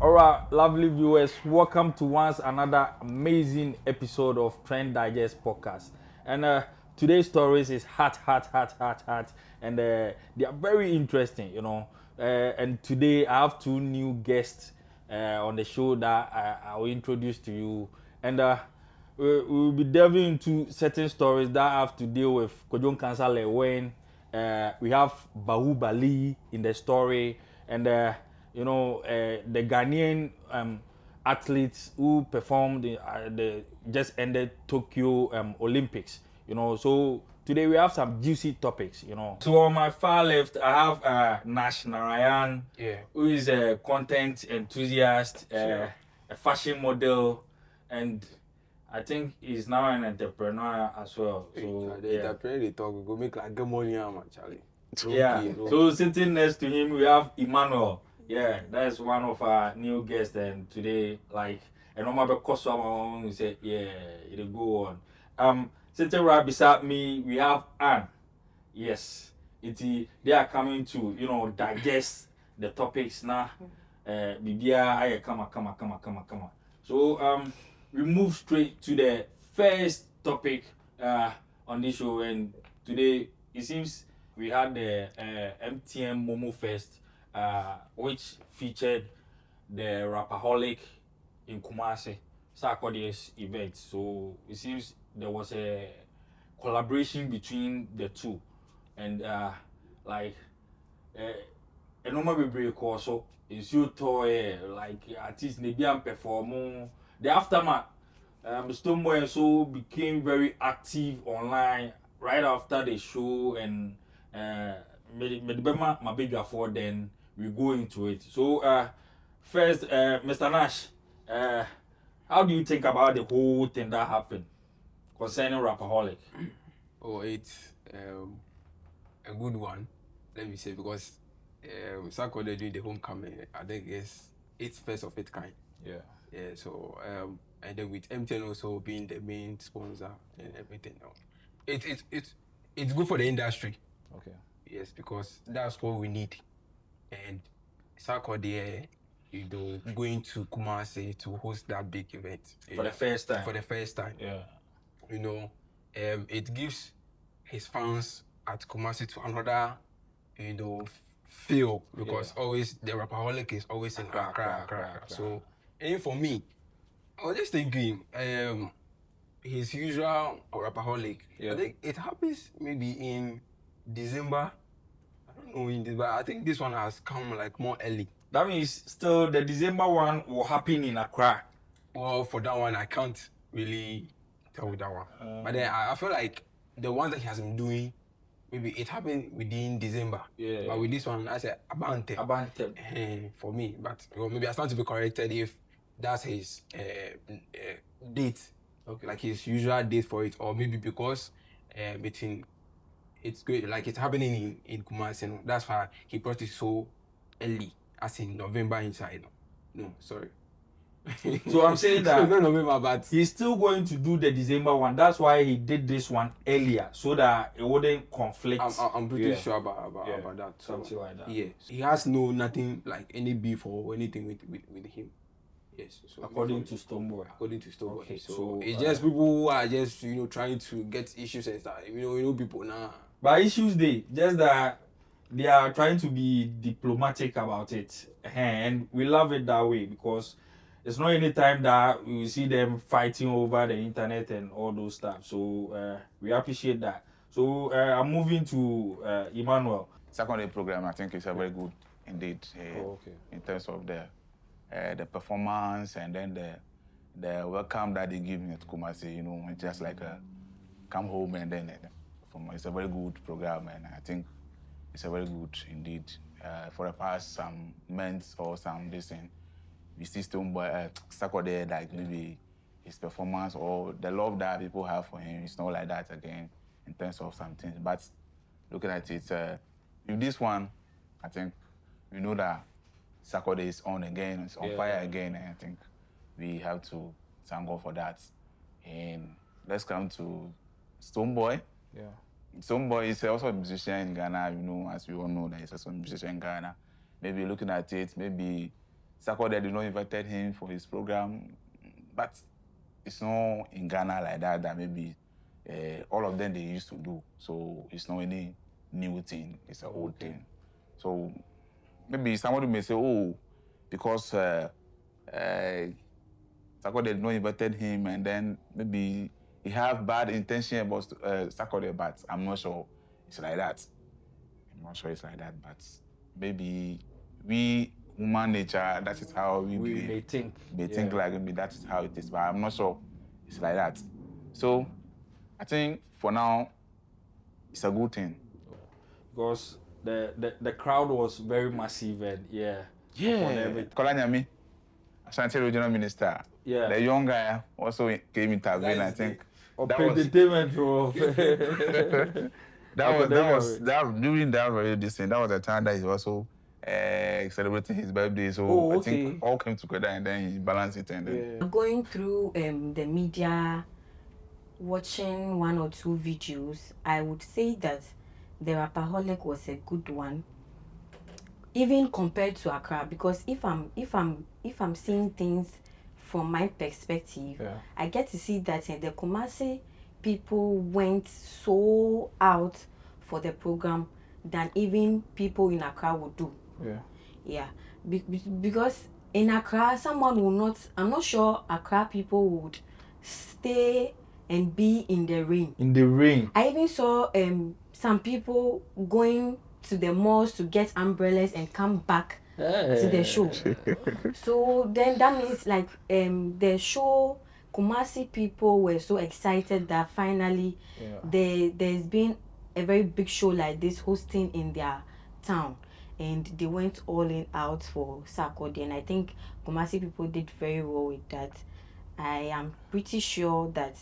Alright, lovely viewers, welcome to once another amazing episode of Trend Digest podcast. And today's stories is hot, and they are very interesting, and today I have two new guests on the show that I will introduce to you, and we will be delving into certain stories that have to deal with Kojon Kansale when we have Bahubali in the story, and the Ghanaian athletes who performed the just ended Tokyo Olympics. So today we have some juicy topics. So on my far left, I have Nash Narayan, who is a content enthusiast, a fashion model, and I think he's now an entrepreneur as well. So entrepreneur they talk, we go make like good money, Charlie. Yeah. So sitting next to him, we have Emmanuel. Yeah, that's one of our new guests, and today, and I'm because someone who said, yeah, it'll go on. Sitting right beside me, we have Anne. Yes, they are coming to digest the topics now. Bibia, come. So we move straight to the first topic on this show, and today it seems we had the MTM Momofest, which featured the Rapperholic in Kumasi, Sarkodie's event. So it seems there was a collaboration between the two, and a normal break also is you toy artists maybe perform the aftermath. Stonebwoy so became very active online right after the show, and my bigger for then we go into it. So first, Mr. Nash, how do you think about the whole thing that happened concerning Rapperholic? Oh, it's a good one, let me say, because Sarkodie doing the homecoming, I think it's first of its kind. Yeah. So and then with MTN also being the main sponsor and everything now, it's good for the industry. Okay. Yes, because that's what we need. And Sarkodie, going to Kumasi to host that big event For the first time. For the first time. Yeah. It gives his fans at Kumasi to another, feel, because always the Rapperholic is always in Accra. So, and for me, I was just thinking, his usual Rapperholic, I think it happens maybe in December. I don't know, but I think this one has come like more early. That means still the December one will happen in Accra. Well, for that one, I can't really tell that one. But then I feel like the ones that he has been doing, maybe it happened within December. Yeah. But with this one, I said Abante. For me. But maybe I stand to be corrected if that's his date. Okay. Like his usual date for it, or maybe because it's great, like it's happening in Kumasi. That's why he brought it so early, as in November inside. No, sorry. So I'm saying that no November, but he's still going to do the December one. That's why he did this one earlier, so that it wouldn't conflict. I'm pretty sure about that. Something like that. Yeah, he has nothing like any beef or anything with him. Yes. So according to Stonebwoy. Okay, so it's just people who are just trying to get issues and stuff. People now. But issues just that they are trying to be diplomatic about it, and we love it that way, because it's not any time that we see them fighting over the internet and all those stuff. So we appreciate that. So I'm moving to Emmanuel. Secondary program, I think, is a very good indeed. In terms of the performance, and then the welcome that they give me at Kumasi, just like come home and then it's a very good program, and I think it's a very good indeed. For the past some months or some distance, we see Stonebwoy, Sarkodie, like maybe his performance or the love that people have for him, it's not like that again in terms of some things. But looking at it, with this one, I think we know that Sarkodie is on again, it's on fire again, and I think we have to thank God for that. And let's come to Stonebwoy. Yeah. Stonebwoy is also a musician in Ghana, you know, as we all know that he's also a musician in Ghana. Maybe looking at it, maybe Sarkodie did not invited him for his program, but it's not in Ghana like that maybe all of them they used to do. So it's not any new thing, it's an old thing. So maybe somebody may say, oh, because Sarkodie did not invited him and then maybe he have bad intention about Sarkodie, but I'm not sure it's like that. I'm not sure it's like that, but maybe we human nature, that is how we believe. May think. They think like maybe that is how it is, but I'm not sure it's like that. So I think for now it's a good thing. Because the crowd was very massive and Kolanyami, Ashanti Regional Minister. Yeah. The young guy also came into intervene, I think. Entertainment role. That was during that very distant. That was the time that he also celebrating his birthday. So I think all came together and then he balanced it and then going through the media, watching one or two videos, I would say that the Rapperholic was a good one, even compared to Accra. Because if I'm seeing things from my perspective, I get to see that the Kumasi people went so out for the program than even people in Accra would do. Because in Accra, someone will not, I'm not sure Accra people would stay and be in the rain. In the rain. I even saw some people going to the malls to get umbrellas and come back to the show. So then that means like the show, Kumasi people were so excited that finally there's been a very big show like this hosting in their town, and they went all in out for Sarkodie, and I think Kumasi people did very well with that. I am pretty sure that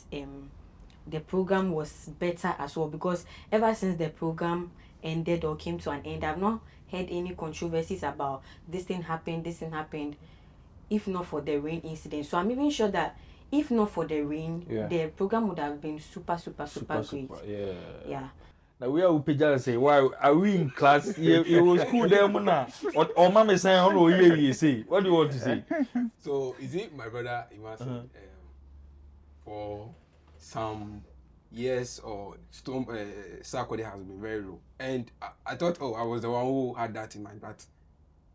the program was better as well, because ever since the program ended or came to an end, I've not heard any controversies about this thing happened, if not for the rain incident. So I'm even sure that if not for the rain, the program would have been super great. Yeah. Now we are Upeja say, why are we in class? It was cool there, Mona. Or mama saying, oh, you say. What do you want to say? So is it my brother Iman for some years or Sarkodie has been very low, and I thought I was the one who had that in mind, but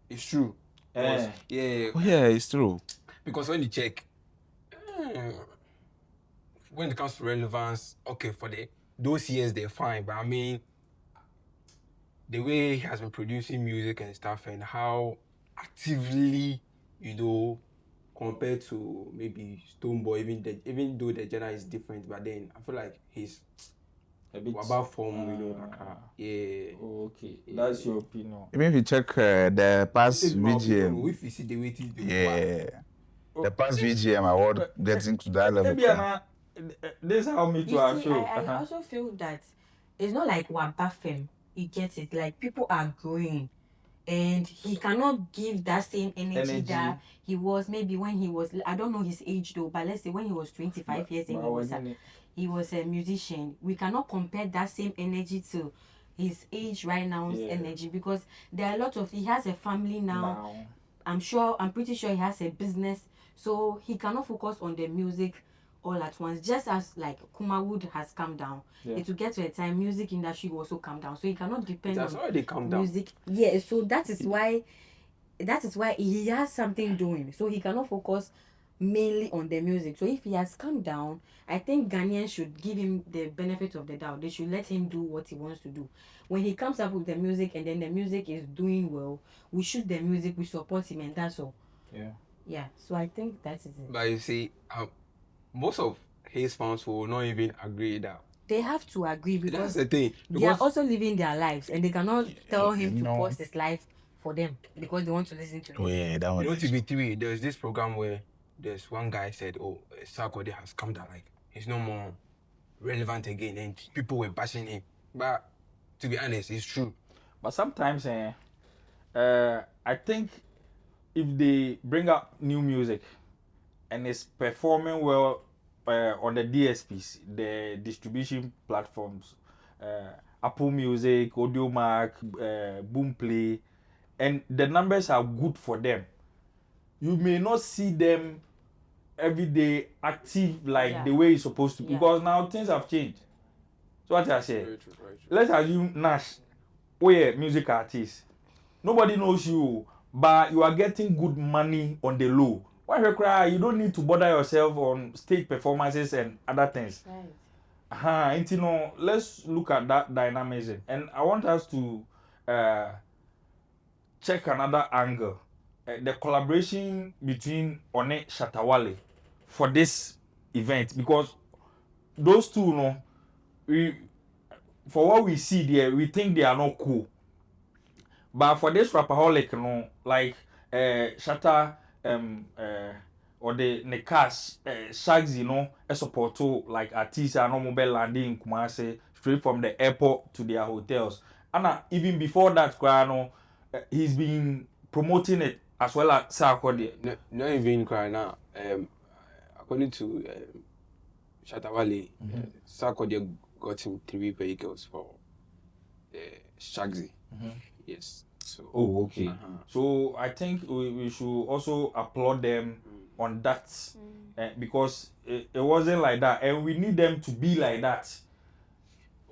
it's true. it's true. Because when you check, when it comes to relevance, okay, for those years they're fine, but I mean the way he has been producing music and stuff and how actively, compared to maybe Stonebwoy, even though the genre is different, but then I feel like he's a bit above form, That's your opinion. Even if you check the past VGM, if you see the way it is, the past VGM award getting to that level. This is how me too I feel. I also feel that it's not like Wabafem. You get it. Like people are growing, and he cannot give that same energy that he was maybe when he was. I don't know his age though, but let's say when he was 25 years and he was a musician. We cannot compare that same energy to his age right now's energy, because there are a lot of. He has a family now. I'm pretty sure he has a business, so he cannot focus on the music all at once. Just as like Kumawood has come down, it will get to a time music industry will also come down, so he cannot depend on music. So that is why he has something doing, so he cannot focus mainly on the music. So if he has come down, I think Ghanaians should give him the benefit of the doubt. They should let him do what he wants to do. When he comes up with the music and then the music is doing well, we shoot the music, we support him, and that's all. So I think that is it. But you see, most of his fans will not even agree that. They have to agree, because that's the thing. They are also living their lives, and they cannot tell him to pause his life for them because they want to listen to him. That one. TV3, there's this program where there's one guy said, Sarkodie has come down, like he's no more relevant again, and people were bashing him. But to be honest, it's true. But sometimes, I think if they bring up new music and it's performing well on the DSPs, the distribution platforms, Apple Music, Audiomack, Boomplay, and the numbers are good for them. You may not see them every day active like the way it's supposed to, because now things have changed. So what I say, Very true, very true. let's assume Nash, we're a music artist. Nobody knows you, but you are getting good money on the low. Why you cry? You don't need to bother yourself on stage performances and other things. Right. You know, let's look at that dynamism. And I want us to check another angle. The collaboration between One Shattawale for this event, because those two, no, for what we see there, we think they are not cool. But for this Rapperholic, no, like Shatta or the Nekas, Shags, you know, a support to like artists and mobile landing in Kumasi straight from the airport to their hotels. And even before that, he's been promoting it as well as Sarkodie. Not even crying now. According to Shattawale, Sarkodie got him 3 vehicles for the Shagsy. Yes. So. Oh, okay. So I think we should also applaud them on that, because it wasn't like that, and we need them to be like that.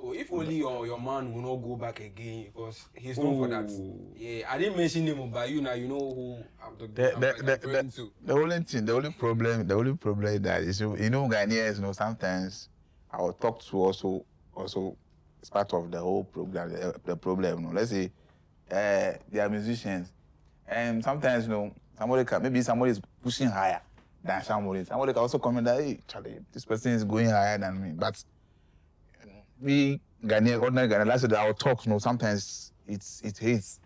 Oh, if only your man will not go back again, because he's known for that. Yeah, I didn't mention him, but you know who I'm referring to. The only problem that is, you know, Ghanaians, you know, sometimes our talk to also it's part of the whole program. The problem, you know, let's say they are musicians, and sometimes, you know, somebody is pushing higher than somebody. Somebody can also comment that, hey, Charlie, this person is going higher than me, but we Ghanaian, ordinary Ghanaian, that's our talk, you know, sometimes it hates.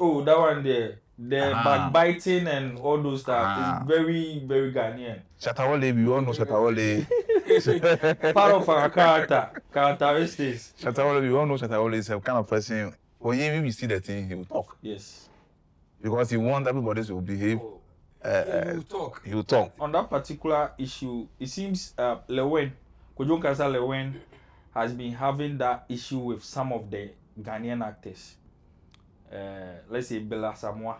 Oh, that one there. The backbiting and all those stuff is very, very Ghanaian. Shattawale, we all know Shattawale. Part of our characteristics. Shattawale, we all know Shattawale is a kind of person, when you see the thing, he will talk. Yes. Because he wants everybody to behave. He will talk. On that particular issue, it seems Lewen, Kojo Kasa Lewen, has been having that issue with some of the Ghanaian actors. Let's say Bella Samoa.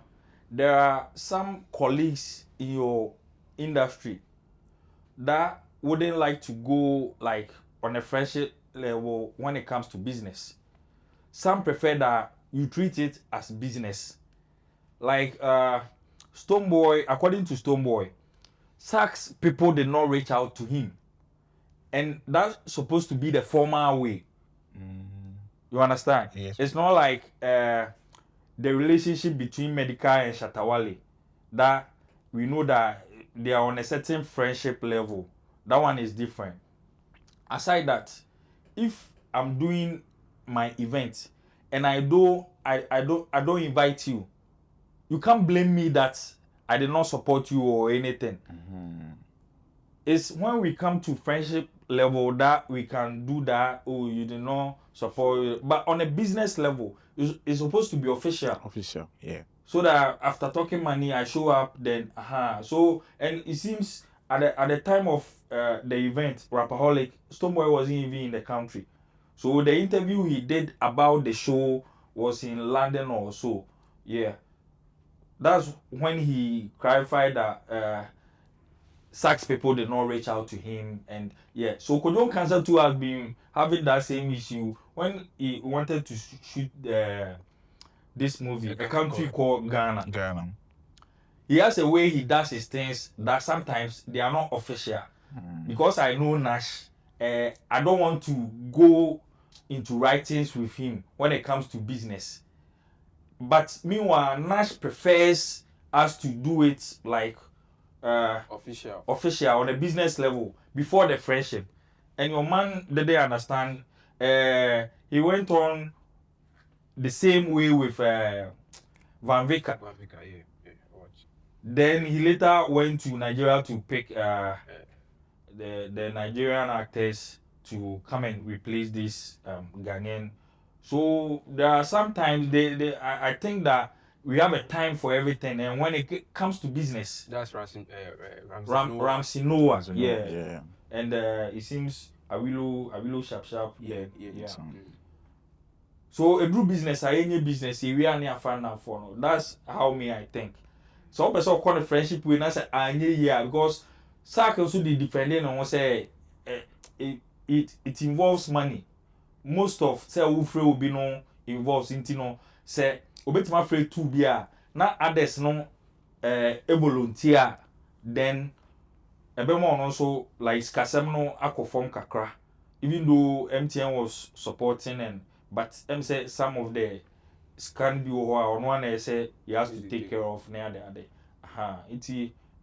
There are some colleagues in your industry that wouldn't like to go like on a friendship level when it comes to business. Some prefer that you treat it as business. Like Stonebwoy, according to Stonebwoy, Sax people did not reach out to him. And that's supposed to be the formal way. You understand? Yes. It's not like the relationship between Medica and Shattawale, that we know that they are on a certain friendship level. That one is different. Aside that, if I'm doing my event and I don't invite you, you can't blame me that I did not support you or anything. It's when we come to friendship level that we can do that. Oh, you did not support, but on a business level, it's supposed to be official. Official, yeah. So that after talking money, I show up. Then, So, and it seems at the time of the event, Rapperholic, Stonebwoy wasn't even in the country. So the interview he did about the show was in London or so. Yeah, that's when he clarified that Sax people did not reach out to him, and yeah. So Kojo Cancer too has been having that same issue when he wanted to shoot this movie, a country called Ghana. He has a way he does his things that sometimes they are not official. Because I know Nash, I don't want to go into writings with him when it comes to business. But meanwhile, Nash prefers us to do it like official on a business level before the friendship. And your man didn't understand. He went on the same way with Van Vika. Yeah. Then he later went to Nigeria to pick the Nigerian actors to come and replace this Ghanaian. So there are sometimes I think that we have a time for everything, and when it comes to business, that's Ramsey Noah. Yeah. And it seems Awilo sharp. Yeah. So a group business, any business, we are near fan now for no. That's how me I think. So person call the friendship with us yeah because circles also the defending and say it involves money. Most of say who free will be no involves into no say obetima free to be na others no volunteer then ebemo also like skasem no akofom kakra even though MTN was supporting and but say some of the scan be or one say he has to take care of near the other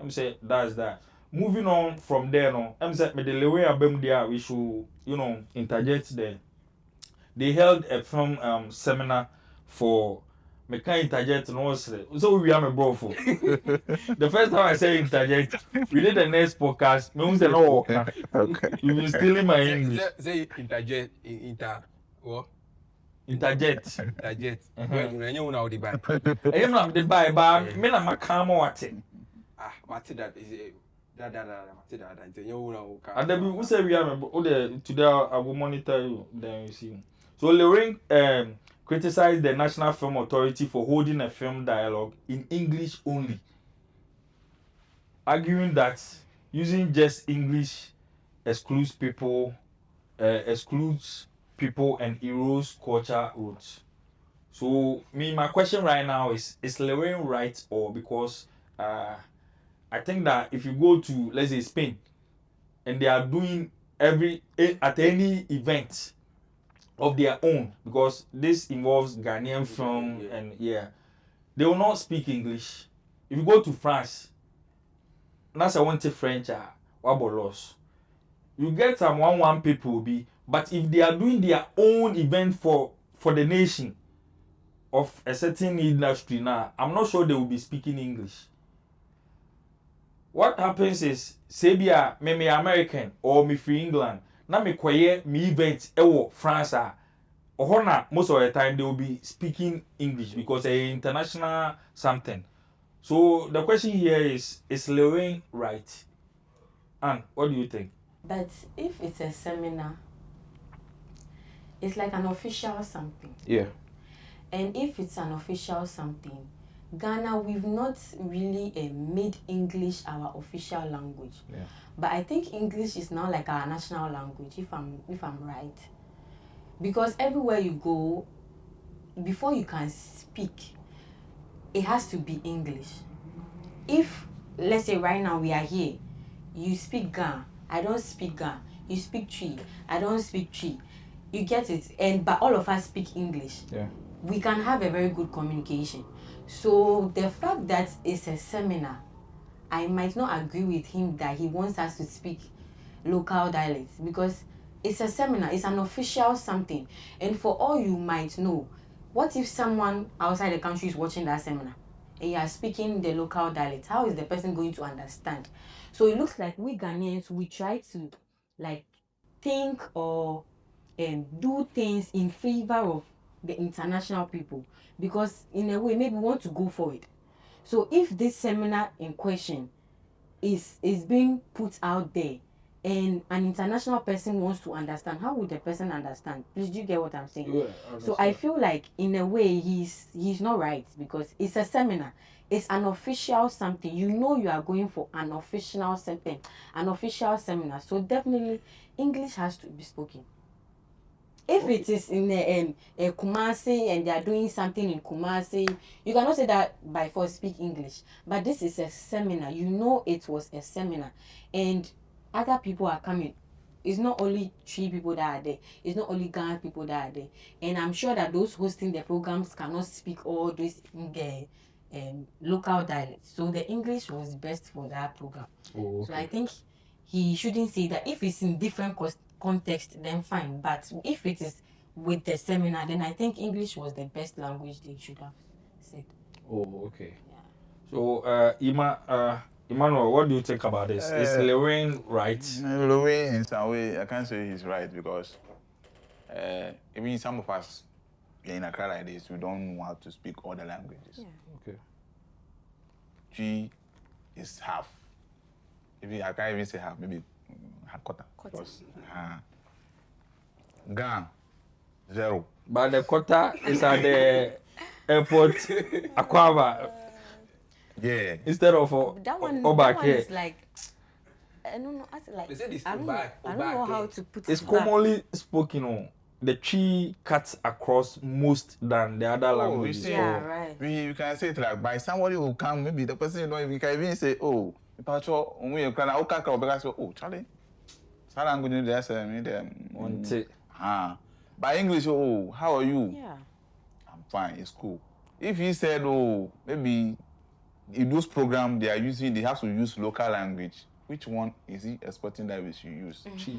say that's that. Moving on from there no say me the way abem there we should interject there. They held a film seminar for me can interject no so we are a bro for the first time I say interject we did the next podcast me say no okay you been stealing my English. Say interject what Interject. When you know the buy. I am not the buy but me na makamo wate What that is that you know and then we say we are today I will monitor you then you see. So Lorraine criticized the National Film Authority for holding a film dialogue in English only, arguing that using just English excludes people and erodes culture roots. So my question right now is Lorraine right or because I think that if you go to let's say Spain and they are doing at any event of their own because this involves Ghanaian film and they will not speak English. If you go to France, that's I want to French wabolos. You get some one people be, but if they are doing their own event for the nation of a certain industry now, I'm not sure they will be speaking English. What happens is say be me American or me free England. Na me kwaye me event France most of the time they will be speaking English because a international something. So the question here is Lorraine right? And what do you think? But if it's a seminar, it's like an official something. Yeah. And if it's an official something, Ghana, we've not really made English our official language. Yeah. But I think English is now like our national language, if I'm right. Because everywhere you go, before you can speak, it has to be English. If, let's say right now we are here, you speak Ga, I don't speak Ga, you speak Twi, I don't speak Twi. You get it? But all of us speak English. Yeah. We can have a very good communication. So the fact that it's a seminar, I might not agree with him that he wants us to speak local dialects because it's a seminar, it's an official something. And for all you might know, what if someone outside the country is watching that seminar and you are speaking the local dialect? How is the person going to understand? So it looks like we Ghanaians, we try to like think or do things in favor of the international people because in a way maybe we want to go for it. So if this seminar in question is being put out there and an international person wants to understand, how would the person understand? Please, do you get what I'm saying? Yeah, so I feel like in a way he's not right because it's a seminar. It's an official something. You know you are going for an official something, an official seminar. So definitely English has to be spoken. If it is in a Kumasi and they are doing something in Kumasi, you cannot say that by force speak English. But this is a seminar. You know it was a seminar. And other people are coming. It's not only 3 people that are there. It's not only Ghana people that are there. And I'm sure that those hosting the programs cannot speak all these local dialects. So the English was best for that program. Oh, okay. So I think he shouldn't say that. If it's in different context, then fine. But if it is with the seminar, then I think English was the best language they should have said. Oh, okay. Yeah. So, Emmanuel, what do you think about this? Is Lorraine right? Lorraine, in some way, I can't say he's right because even some of us in a crowd like this, we don't know how to speak all the languages. Yeah. Okay. G is half. Even I can't even say half, maybe half quarter. Gang, 0. But the quota is at the airport, Aquaba, Yeah. instead of That one Obake. is like, I don't know. Like, They said it's I don't know how to put It's it. commonly spoken on. The tree cuts across most than the other You languages. see, Yeah, right. you can say it like by somebody who come, maybe the person you know, you can even say, oh, when you can, oh, Charlie, that language there, say, me them. By English, oh, how are you? Yeah. I'm fine, it's cool. If he said, oh, maybe in those programs they are using, they have to use local language. Which one is he expecting that we should use? Chi.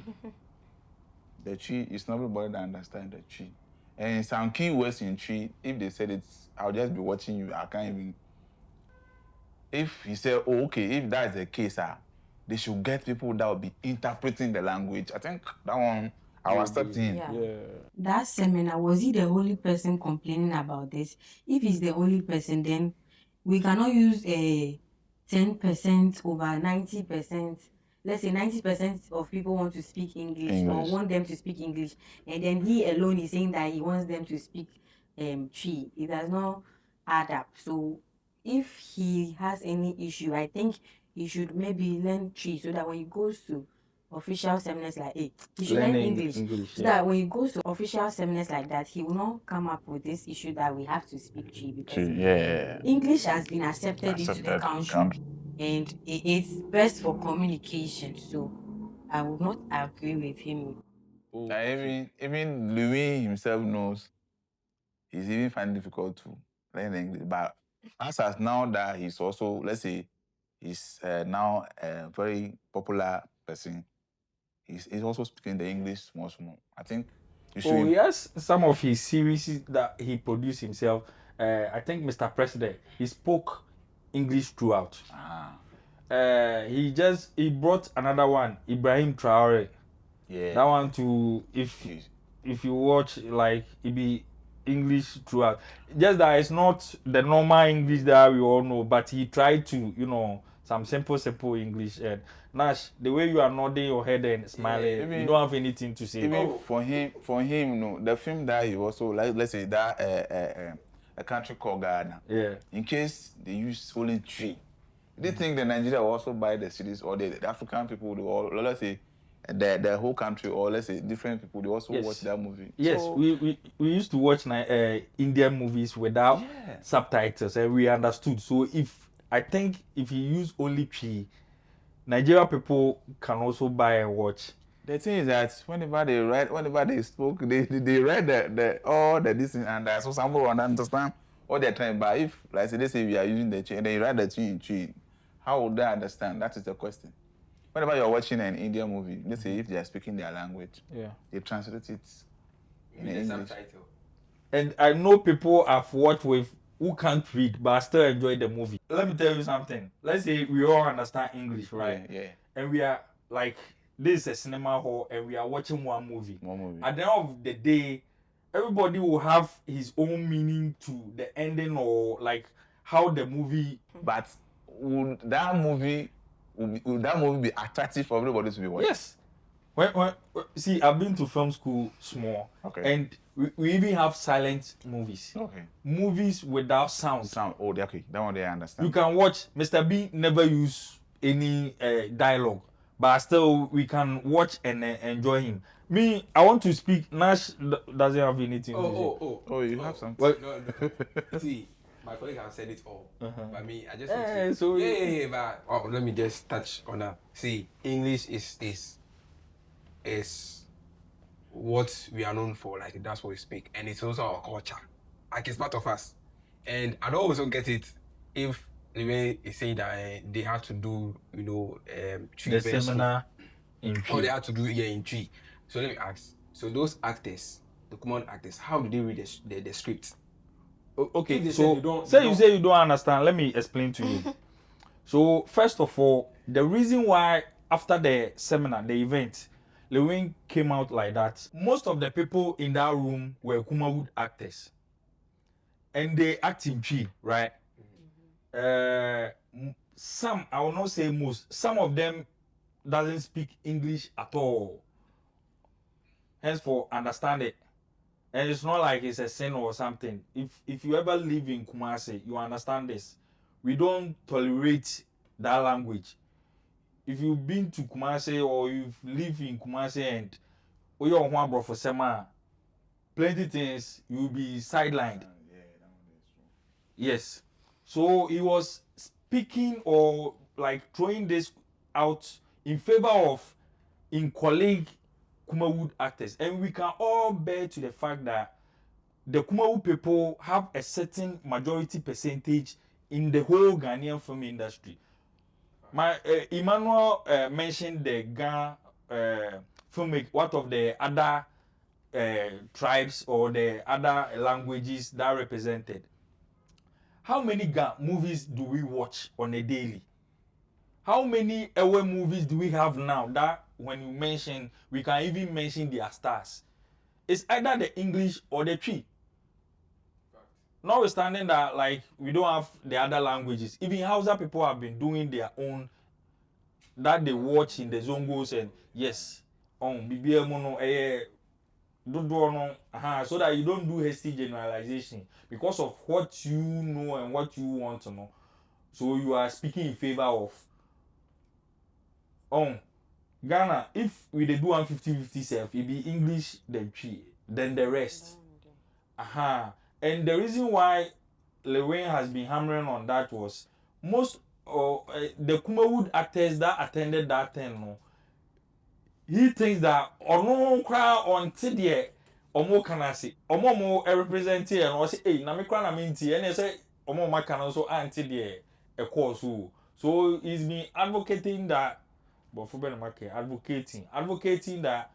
The Chi is not everybody that understands the Chi. And some key words in Chi, if they said it, I'll just be watching you. I can't even. If he said, oh, okay, if that's the case, they should get people that will be interpreting the language. I think that one, I was accepting. Yeah. That seminar, was he the only person complaining about this? If he's the only person, then we cannot use a 10% over 90%. Let's say 90% of people want to speak English or want them to speak English, and then he alone is saying that he wants them to speak Twi. It does not add up. So if he has any issue, I think he should maybe learn Twi so that when he goes to official seminars like he should learn English so that when he goes to official seminars like that, he will not come up with this issue that we have to speak Twi, because English has been accepted into the country and it's best for communication. So I would not agree with him. Even Louis himself knows he's even finding it difficult to learn English. But as now that he's also, let's say, he's now a very popular person, he's also speaking the English much more. I think you should. Yes, some of his series that he produced himself. I think Mr. President, he spoke English throughout. He brought another one, Ibrahim Traore. Yeah. That one too. If you watch, like, it be English throughout. Just that it's not the normal English that we all know, but he tried to, some simple English. And Nash, the way you are nodding your head and smiling, you don't have anything to say. Even for him, no, the film that he also, like, let's say that a country called Ghana. Yeah. In case they use only Twi, do you think the Nigeria will also buy the series, or the African people, or let's say the whole country, or let's say different people, they also watch that movie? Yes, so, we used to watch Indian movies without subtitles, and we understood. So I think if you use only Twi, Nigeria people can also buy and watch. The thing is that whenever they spoke, they read all the this and that, so somebody will understand what they're trying. But if, like, they say we are using the Twi and they write the Twi in Twi, how would they understand? That is the question. Whenever you're watching an Indian movie, let's say if they are speaking their language, they translate it in English. Subtitle. And I know people have watched with who can't read but still enjoy the movie. Let me tell you something. Let's say we all understand English, right? Yeah. And we are like, this is a cinema hall and we are watching one movie. At the end of the day, everybody will have his own meaning to the ending, or like how the movie. But would that movie be attractive for everybody to be watching? Yes. When see, I've been to film school small, and we even have silent movies. Movies without sound. Oh, okay. That one they understand. You can watch. Mr. B never use any dialogue, but still we can watch and enjoy him. Me, I want to speak. Nash doesn't have anything. You have something. Well, no. See, my colleague has said it all. But me, I just want to. But let me just touch on that. See, English is what we are known for. Like, that's what we speak, and it's also our culture. Like, it's part of us. And I don't also get it if the way is saying that they have to do, the seminar in Twi. Or they have to do in Twi. So let me ask. So those actors, the common actors, how do they read the script? Okay, so you say you don't understand. Let me explain to you. So first of all, the reason why after the seminar, the event, Lewin came out like that, most of the people in that room were Kumawood actors. And they act in Twi, right? Some, I will not say most, some of them doesn't speak English at all. henceforth understand it. And it's not like it's a sin or something. If you ever live in Kumasi, you understand this. We don't tolerate that language. If you've been to Kumasi or you've lived in Kumasi and you're one bro for sema, plenty things you'll be sidelined. Yes. So he was speaking or like throwing this out in favor of in colleague Kumawood actors, and we can all bear to the fact that the Kumawood people have a certain majority percentage in the whole Ghanaian film industry. My Emmanuel mentioned the Ghana filmmaker, what of the other tribes or the other languages that are represented. How many movies do we watch on a daily? How many Ewe movies do we have now that when you mention, we can even mention their stars? It's either the English or the Twi. Notwithstanding that, like, we don't have the other languages. Even Hausa people have been doing their own that they watch in the Zongos and yes, BBM so that you don't do hasty generalization because of what you know and what you want to know. So you are speaking in favor of Ghana. If we do 150-50 self, it be English then the rest. And the reason why Lewin has been hammering on that was most the Kumawood actors that attended that thing, no, he thinks that ono kra until the omo kanasi omo represent here and say hey na me kra na minti and say omo ma kan so until the a course so he's been advocating that but for ben market advocating that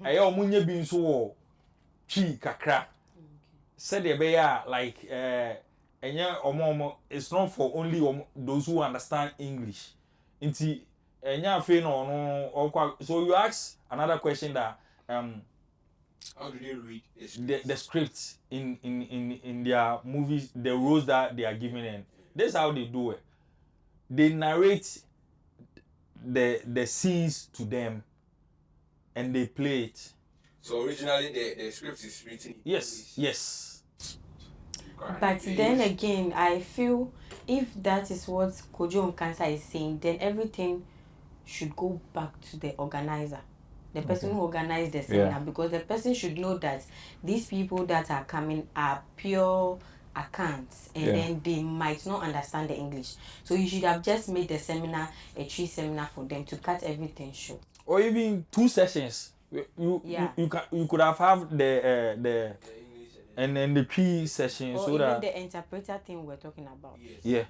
aye omo nya bi nso wo chi kakra said the be like it's not for only those who understand English. So you ask another question that how do they read the scripts in their movies, the roles that they are given in. This is how they do it. They narrate the scenes to them and they play it. So originally the script is written in Yes, yes. But then again, I feel if that is what Kojo Nkansa is saying, then everything should go back to the organizer, the person who organized the seminar, because the person should know that these people that are coming are pure accounts and then they might not understand the English. So you should have just made the seminar a 3 seminar for them to cut everything short. Or even 2 sessions. You could have the and then the 3 sessions or so even that the interpreter thing we're talking about. Yeah.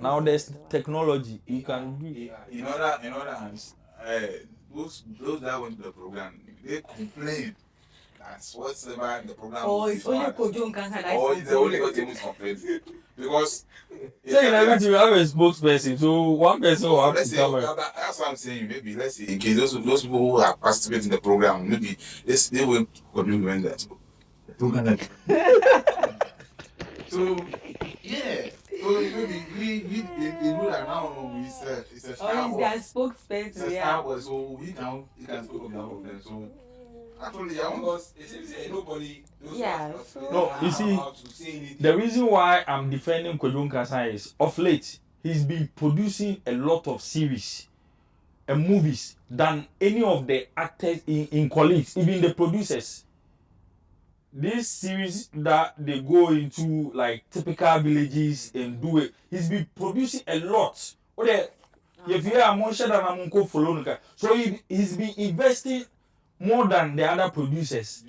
Now there's technology. You can do. In other hands, those that went to the program, they complain. That's whatsoever the program. Oh, it's only Kojo Nkansa that or it's the only thing who's complaining because. Saying everything, you have a spokesperson, so one person will have to cover. That's what I'm saying. Maybe let's say in case those people who are participating in the program, maybe they will contribute that. So yeah. So maybe we rule around. It's a Star Wars. Oh, he's their spokesperson. It's a Star Wars, so he can speak on behalf of them. So actually, I want it seems like nobody. No, you see, the reason why I'm defending Kojo Nkansa is of late he's been producing a lot of series and movies than any of the actors in colleagues, even the producers. This series that they go into like typical villages and do it, he's been producing a lot. If you are more than I'm going to follow, so he's been investing more than the other producers.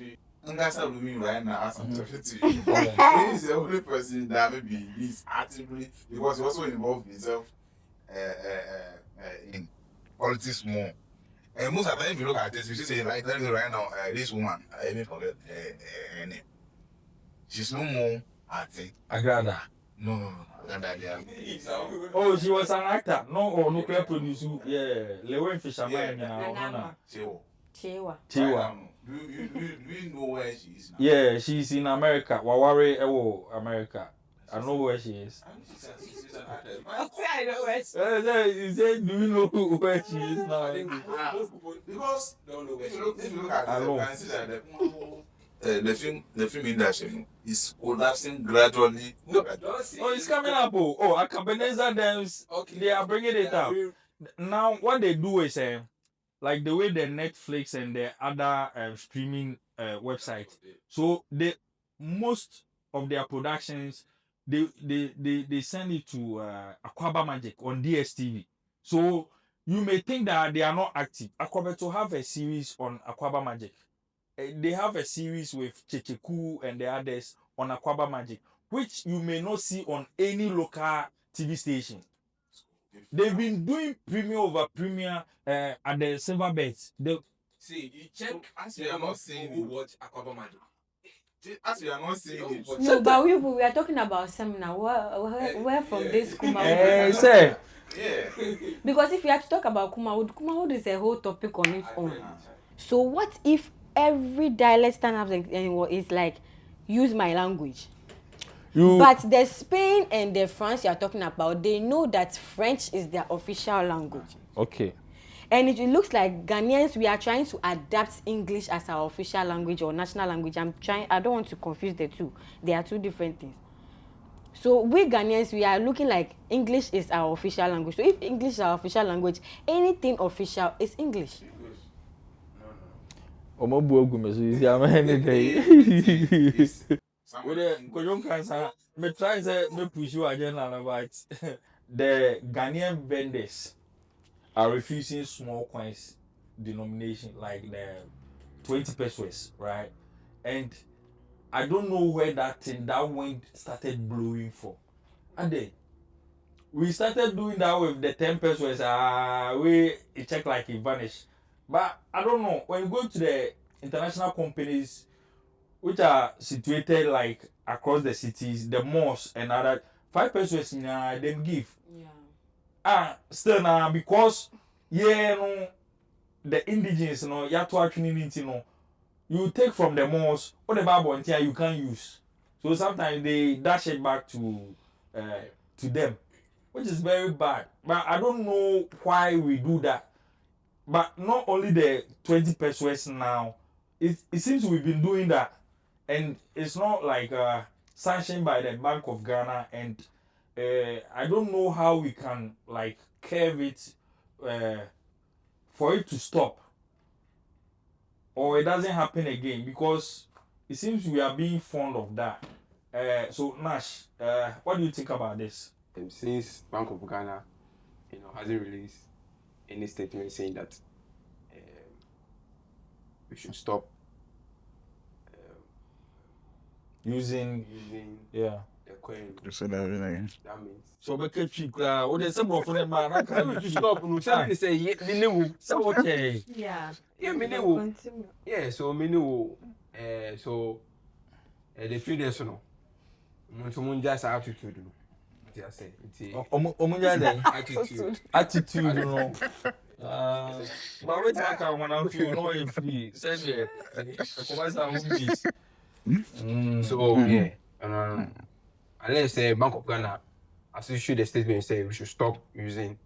And that's what we mean right now. As I'm talking to you, he's the only person that maybe he's actively because he also involved himself in politics more. And most of the time, if you look at this, you see, like, let me right now, this woman, I even forget her name. She's no more acting. Agrada. No. Agrada. Oh, she was an actor. No, nuclear producer. Yeah, Lewin Fisherman. Chewa. Do you know where she is now? Yeah, she's in America. Waware, America. I know where she is. I know where she He said, do you know where she is now? Because if you look at I it, know. you can see that the film industry is collapsing gradually. No, don't see. Oh, it's coming up. Oh, Akabeneza Dams, they are bringing it up. Now, what they do is, like the way the Netflix and the other streaming websites, so most of their productions, they send it to Aquaba Magic on DSTV. So you may think that they are not active. Aquaba to have a series on Aquaba Magic. They have a series with Checheku and the others on Aquaba Magic, which you may not see on any local TV station. They've been doing premiere over premiere at the Silverbirds. See, you check. As you are not seeing it, watch Aquaba Magic. as you are not seeing it, No, but we are talking about seminar. Where from this Kuma? Say, yeah. Because if you have to talk about Kumawood is a whole topic on its own. So what if every dialect stand up is like use my language? But the Spain and the France you are talking about, they know that French is their official language. okay. And it looks like Ghanaians, we are trying to adapt English as our official language or national language. I don't want to confuse the two. They are two different things. So we Ghanaians, we are looking like English is our official language. So if English is our official language, anything official is English. Me try to me push you again about the Ghanaian vendors are refusing small coins denomination like the 20 pesos, right? And I don't know where that wind started blowing for. And then we started doing that with the 10 pesos. It checked like it vanished. But I don't know. When you go to the international companies which are situated like across the cities, the malls and other 5 pesos them give. Yeah. Still now because the indigenous, you take from the malls, what the Bible you can't use. So sometimes they dash it back to them, which is very bad. But I don't know why we do that. But not only the 20 pesos now, it seems we've been doing that. And it's not like sanctioned by the Bank of Ghana, and I don't know how we can like curve it for it to stop, or it doesn't happen again, because it seems we are being fond of that. So Nash, what do you think about this? Since Bank of Ghana, hasn't released any statement saying that we should stop using the coin. You said that again. That means so we can check what they say for them man. I can't stop. No, somebody say so okay. Yeah. Yeah, yeah. So so the 3 days no. Someone just attitude. I say Attitude, no. But we talk about when I'm feeling free. Say so yeah, unless say Bank of Ghana as issued a statement say we should stop using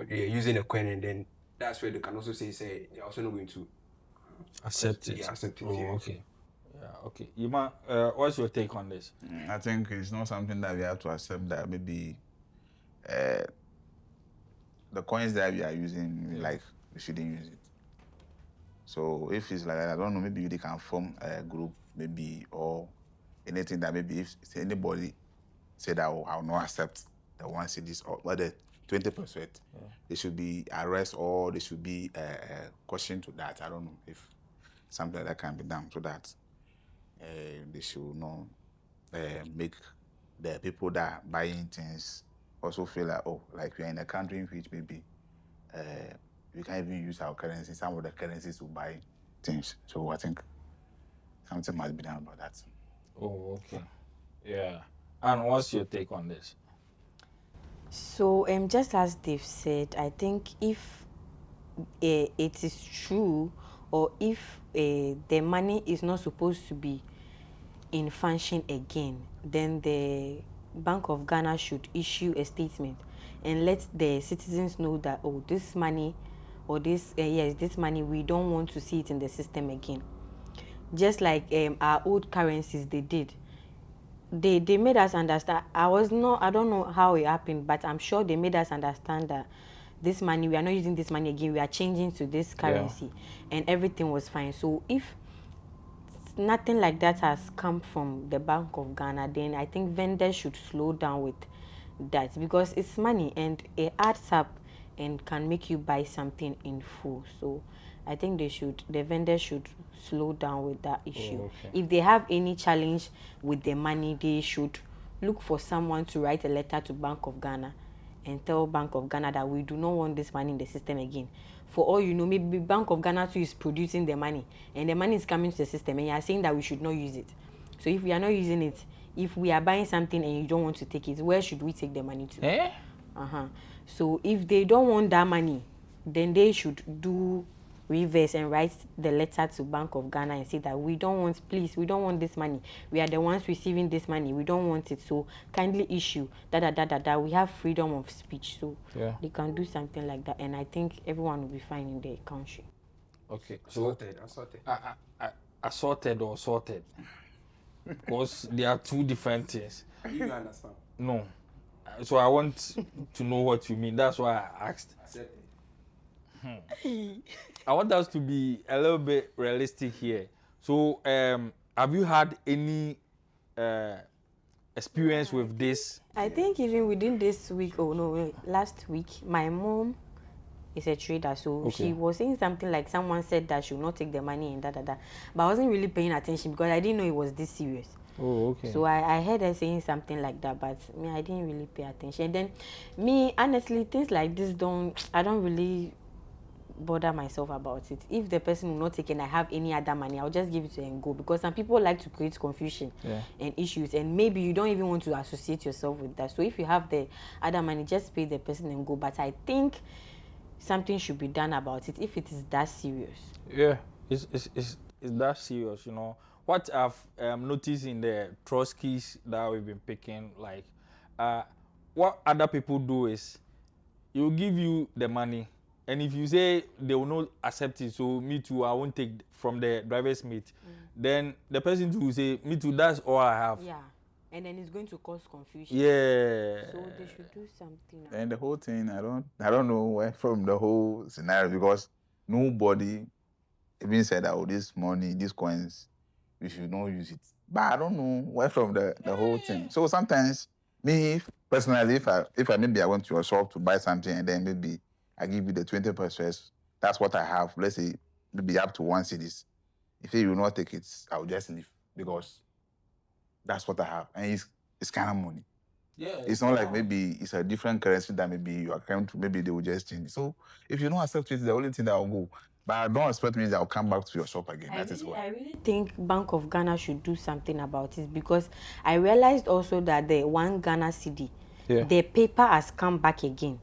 using a coin, and then that's where they can also say they're also not going to accept it. Yeah, accept it. Oh, yeah. okay. Yeah, okay. Yuma, what's your take on this? I think it's not something that we have to accept that maybe the coins that we are using, like, we shouldn't use it. So if it's like that, I don't know, maybe they can form a group, maybe, or anything that maybe if anybody said that I'll not accept the 1 cedis or the 20%, there should be arrest or there should be a caution to that. I don't know if something like that can be done so that they should not make the people that are buying things also feel like, oh, like we are in a country in which maybe we can't even use our currency, some of the currencies to buy things. So I think something must be done about that. Oh, okay. Yeah. And what's your take on this? So just as they've said, I think if it is true, or if the money is not supposed to be in function again, then the Bank of Ghana should issue a statement and let the citizens know that, oh, this money or this, this money, we don't want to see it in the system again. Just like our old currencies, they did. They made us understand. I don't know how it happened, but I'm sure they made us understand that this money, we are not using this money again, we are changing to this currency, and everything was fine. So if nothing like that has come from the Bank of Ghana, then I think vendors should slow down with that, because it's money and it adds up and can make you buy something in full. So I think the vendors should slow down with that issue. If they have any challenge with the money, they should look for someone to write a letter to Bank of Ghana and tell Bank of Ghana that we do not want this money in the system again. For all you know, maybe Bank of Ghana too is producing the money and the money is coming to the system and you are saying that we should not use it. So if we are not using it, if we are buying something and you don't want to take it, where should we take the money to? So if they don't want that money, then they should do reverse and write the letter to Bank of Ghana and say that we don't want this money. We are the ones receiving this money. We don't want it. So kindly issue that. We have freedom of speech. So they can do something like that. And I think everyone will be fine in the country. Okay. So assorted or sorted? Because there are two different things. You understand? No. So I want to know what you mean. That's why I asked. I want us to be a little bit realistic here. So, have you had any experience with this? I think even within this week, last week, my mom is a trader, so she was saying something like someone said that she will not take the money and But I wasn't really paying attention because I didn't know it was this serious. So I heard her saying something like that, but I didn't really pay attention. And then honestly, things like this I don't really bother myself about it. If the person will not take and I have any other money, I'll just give it to her and go, because some people like to create confusion and issues, and maybe you don't even want to associate yourself with that. So if you have the other money, just pay the person and go. But I think something should be done about it if it is that serious. It's that serious, you know. What I've noticed in the Trotskys that we've been picking, like what other people do is you'll give you the money, and if you say they will not accept it, so me too, I won't take from the driver's mate, then the person too will say, me too, that's all I have. Yeah, and then it's going to cause confusion. Yeah. So they should do something. And the whole thing, I don't know where from the whole scenario, because nobody even said that, this money, these coins, we should not use it. But I don't know where from the whole thing. So sometimes me personally, if I maybe I went to your shop to buy something and then maybe I give you the 20%, that's what I have. Let's say maybe up to 1 cedis. If you will not take it, I will just leave, because that's what I have. And it's kind of money. Yeah. It's not like maybe it's a different currency that maybe you are coming to, maybe they will just change. So if you don't accept it, the only thing that will go. But I don't expect me that I'll come back to your shop again. I really think Bank of Ghana should do something about it, because I realized also that the 1 Ghana cedi, the paper has come back again.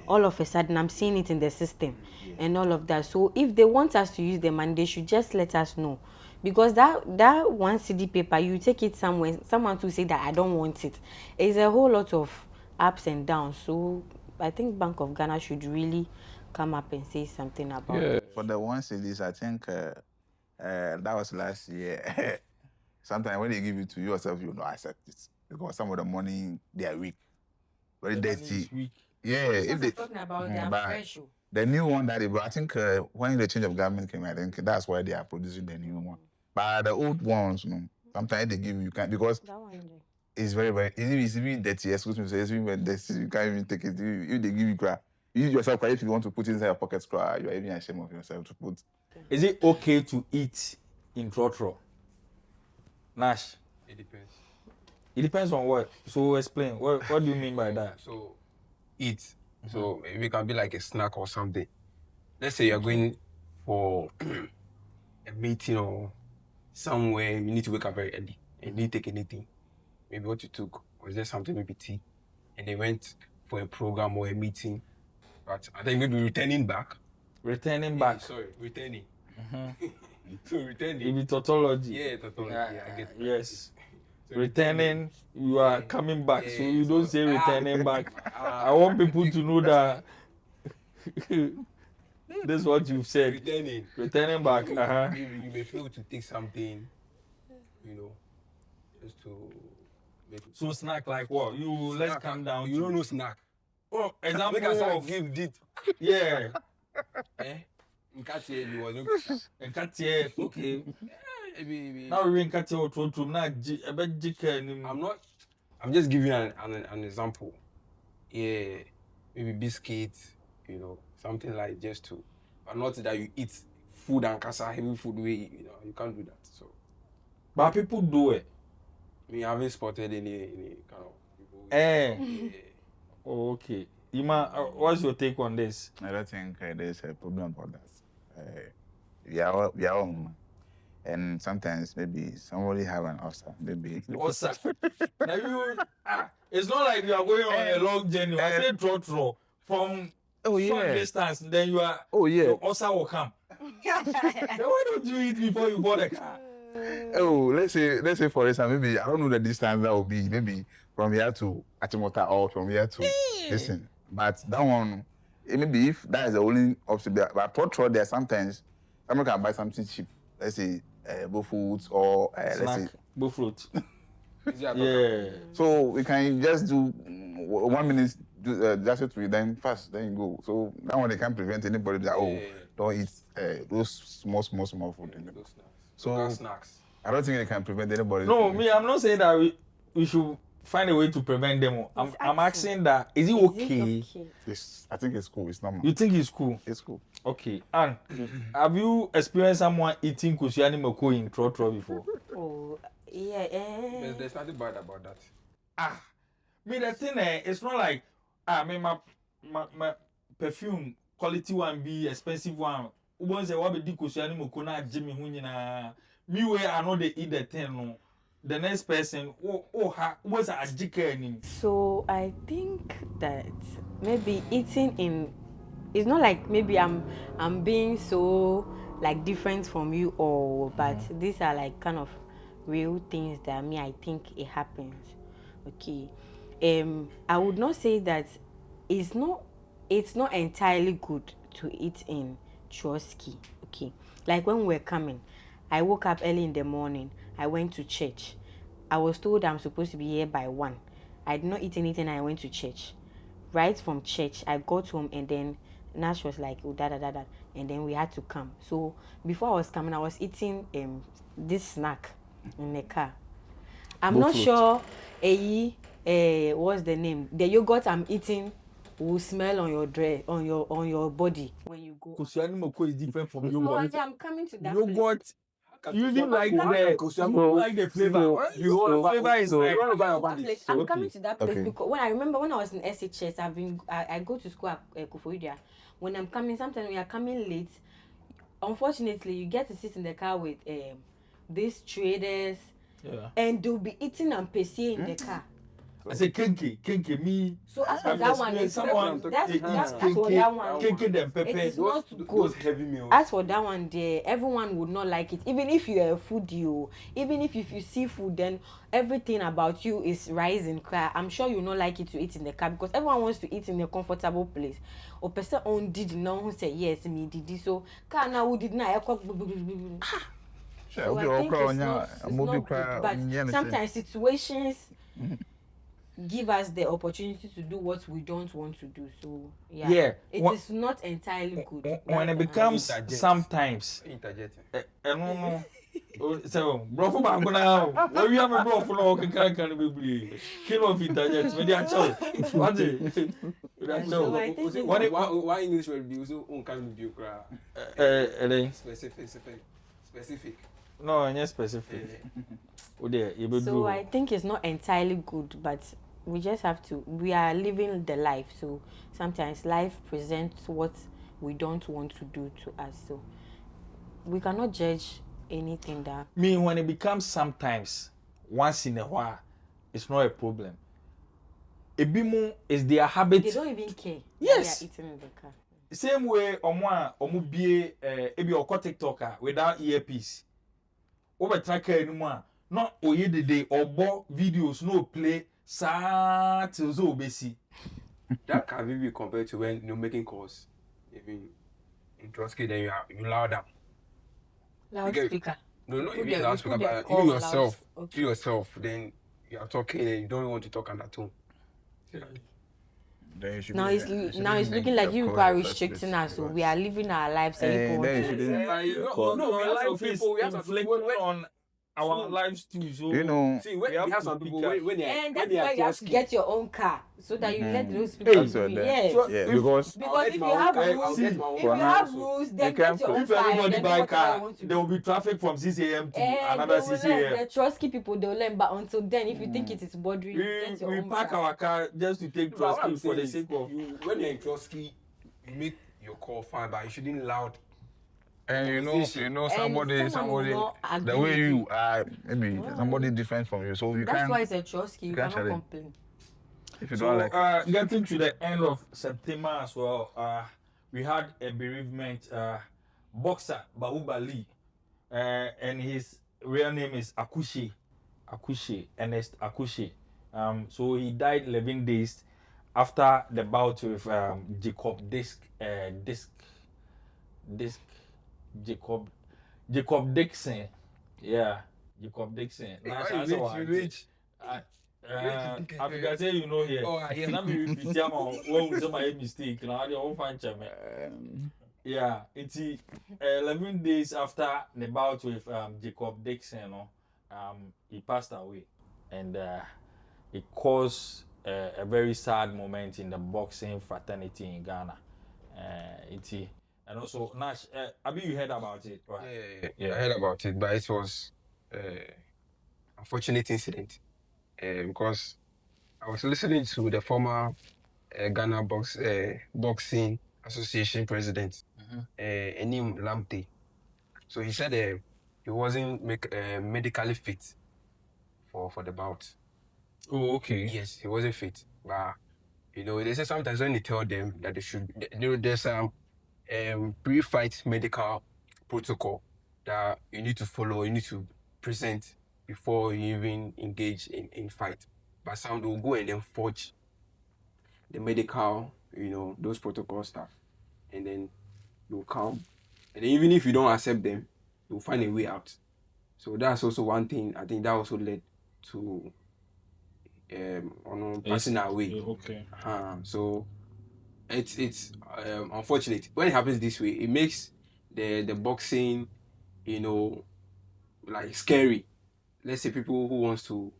All of a sudden, I'm seeing it in the system and all of that. So if they want us to use the money, they should just let us know. Because that 1 cedi paper, you take it somewhere, someone to say that I don't want it. It's a whole lot of ups and downs. So I think Bank of Ghana should really come up and say something about it. For the 1 cedis, I think that was last year. Sometimes when they give it to yourself, you don't accept it, because some of the money, they are weak, very dirty. Yeah, if they talking about fresh. The new one that I think when the change of government came, I think that's why they are producing the new one. But the old ones, sometimes they give you can't, because it's very, very it's even dirty. Excuse me, it's even very dirty. You can't even take it. If they give you crap, you yourself, if you want to put it inside your pocket, you are even ashamed of yourself to put. Is it okay to eat in Trotro? Nash? It depends. It depends on what? So explain. What do you mean by that? So eat. So it can be like a snack or something. Let's say you're going for a meeting or somewhere, you need to wake up very early and you didn't take anything. Maybe what you took was there something, maybe tea, and they went for a program or a meeting. But I think maybe returning back. Returning back. Sorry, returning. So returning. It be tautology. Yeah, tautology. I get it. Yes. returning, you are coming back. So you don't say returning back. I want people to know that this is what you've said. Returning back. You may feel to take something, just to make it. So snack like what? Let's calm down. You don't know snack. Oh, example Make us of give it. yeah. Nkatiye, Okay. Maybe. Now we in Katia to na I'm just giving an example. Yeah, maybe biscuits, something like just to, but not that you eat food and kasa heavy food way, you can't do that. So, but people do it. Me, I haven't spotted any kind of people. Yeah. Oh, okay. Ima, what's your take on this? I don't think there's a problem about that. We are home. And sometimes maybe somebody have an ulcer, maybe. Ulcer. Now it's not like you are going on a long journey. I say trot from short distance, then you are. Oh yeah. Your ulcer will come. Then why don't you eat before you board the car? Oh, let's say for instance, maybe I don't know the distance that will be. Maybe from here to Achimota or from here to listen. But that one, maybe if that is the only option, but trot there sometimes someone can buy something cheap. Let's say Foods or let's say Fruit. Yeah. So we can just do 1 minute, just it to then fast, then you go. So that one they can't prevent anybody that don't eat those small food. So snacks. I don't think they can prevent anybody. No, I'm not saying that we should find a way to prevent them. I'm asking that is it okay? I think it's cool. It's normal. You think it's cool? It's cool. Okay. And have you experienced someone eating kusiani moko in trotro before? Oh, yeah. There's nothing bad about that. The thing it's not like my perfume quality one be expensive one. Once I want to do kusiani moko na Jimmy hunyina. Me way I know they eat the thing no. The next person, what's a chicken? So I think that maybe eating in, it's not like maybe I'm being so like different from you all, but these are like kind of real things that I think it happens. Okay, I would not say that it's not entirely good to eat in Trotsky. Okay, like when we're coming, I woke up early in the morning. I went to church. I was told I'm supposed to be here by 1. I did not eat anything. I went to church. Right from church, I got home and then Nash was like, oh, and then we had to come. So before I was coming, I was eating this snack in the car. I'm not sure. What's the name? The yogurt I'm eating will smell on your dress, on your body when you go. Kusiani moko is different from yogurt. So I'm coming to that. Yogurt. You even like the flavor. The flavor is like. I'm coming to that place because when I remember when I was in SHS, I go to school at Kufuria. When I'm coming, sometimes we are coming late. Unfortunately, you get to sit in the car with these traders, and they'll be eating and paying in the car. I say kenke me. So as for that one, that's for that one. Kenke them pepper. It is not good. Those heavy meals. As for that one, there everyone would not like it. Even if you are a foodie, even if you see food, then everything about you is rising. I'm sure you not like it to eat in the car because everyone wants to eat in a comfortable place. Or person on did not who say yes, me did so. Car now who did not. So I think it's not good, but sometimes situations give us the opportunity to do what we don't want to do. So it is not entirely good. When it becomes sometimes no. So bro for back now. When we have a bro for no can be kill of interject. Me dey show. What is? Why English will be so can be specific. No, not specific. So I think it's not entirely good, but we just have to. We are living the life, so sometimes life presents what we don't want to do to us. So we cannot judge anything that. When it becomes sometimes, once in a while, it's not a problem. Ebimo is their habit. They don't even care. Yes. They are eating in the car. Same way, omu be ebi oko TikToker without earpiece. Over tracker anymore. not oye the day or more videos no play sa till so basi. That can be compared to when you're making calls. Even in Trotsky, then you louder. Loudspeaker. No, not Put even the- loudspeaker, put the but call you on yourself. okay. You yourself, then you are talking and you don't want to talk on that tone. Then you should Now be- it's you now shouldn't it's make looking like the you call people are in the first restricting place us, so because- we are living our lives and you people then you want to. shouldn't No, No, we have lots some of people, we have some inflicting people when- on our lives too. So you know See, when We have we have to some pick people up. when they And when that's they why are you have to Trotsky, get your own car so that you let those people That's be. what that- Yes. So yeah if- because Because get if my you own have car, I'll rules, get my own if for you now, have so rules, they then can get your put- own if car and everybody then do buy whatever you car, want to there will do. be traffic from 6 a.m. to And another they will 6 let a.m. the Trotsky people they'll learn, but until then, if you think it is bothering you, get your We own park car. our car just to take But what I'm Trotsky for saying the is, sake of. you when you're in Trotsky, you make your call fine, but you shouldn't loud. and you know And somebody someone will not agree the way with you you. are maybe somebody different from you, so you That's can't why it's a Trotsky. You you can't cannot share it. complain. if you So, don't like getting to the end of September as well, we had a bereavement. Boxer Bahubali, and his real name is Ernest Akushi. So he died 11 days after the bout with Jacob Dixon. Yeah, Jacob Dixon. Now, Why you rich? Africa say you know here. Oh, I hear. Now me repeat am when we say my mistake. Now they all find chame. Yeah, it's 11 days after the bout with Jacob Dixon, he passed away, and it caused a very sad moment in the boxing fraternity in Ghana. And also Nash, Abi, you heard about it, right? Yeah, I heard about it, but it was unfortunate incident because I was listening to the former Ghana Boxing Association president, Enim Lamptey. So he said he wasn't medically fit for the bout. Oh, okay. Yes, he wasn't fit, but they say sometimes when they tell them that they should, there's some pre-fight medical protocol that you need to follow, you need to present before you even engage in fight. But some will go and then forge the medical, those protocol stuff, and then you'll come, and then even if you don't accept them, you'll find a way out. So that's also one thing. I think that also led to passing away. Okay. So it's unfortunate when it happens this way. It makes the boxing, like scary. Let's say people who wants to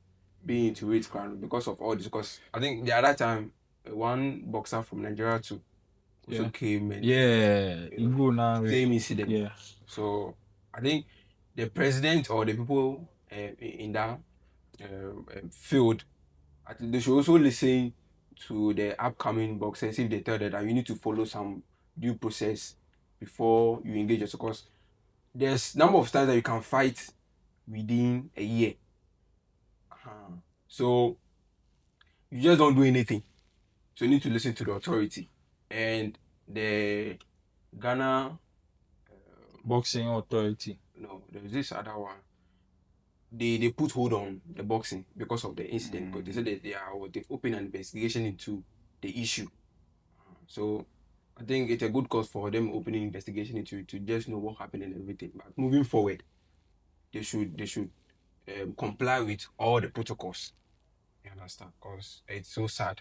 be into it because of all this. Because I think the other time one boxer from Nigeria too also came and you go now. same incident. Yeah. So I think the president or the people in that field, I think they should also listen to the upcoming boxers if they tell them that you need to follow some due process before you engage us, because there's number of times that you can fight within a year. So you just don't do anything. So you need to listen to the authority. And the Ghana Boxing authority. no, there's this other one. They put hold on the boxing because of the incident, because they said that they've opened an investigation into the issue. So I think it's a good cause for them opening investigation into to just know what happened and everything. But moving forward, they should comply with all the protocols. You understand? Because it's so sad.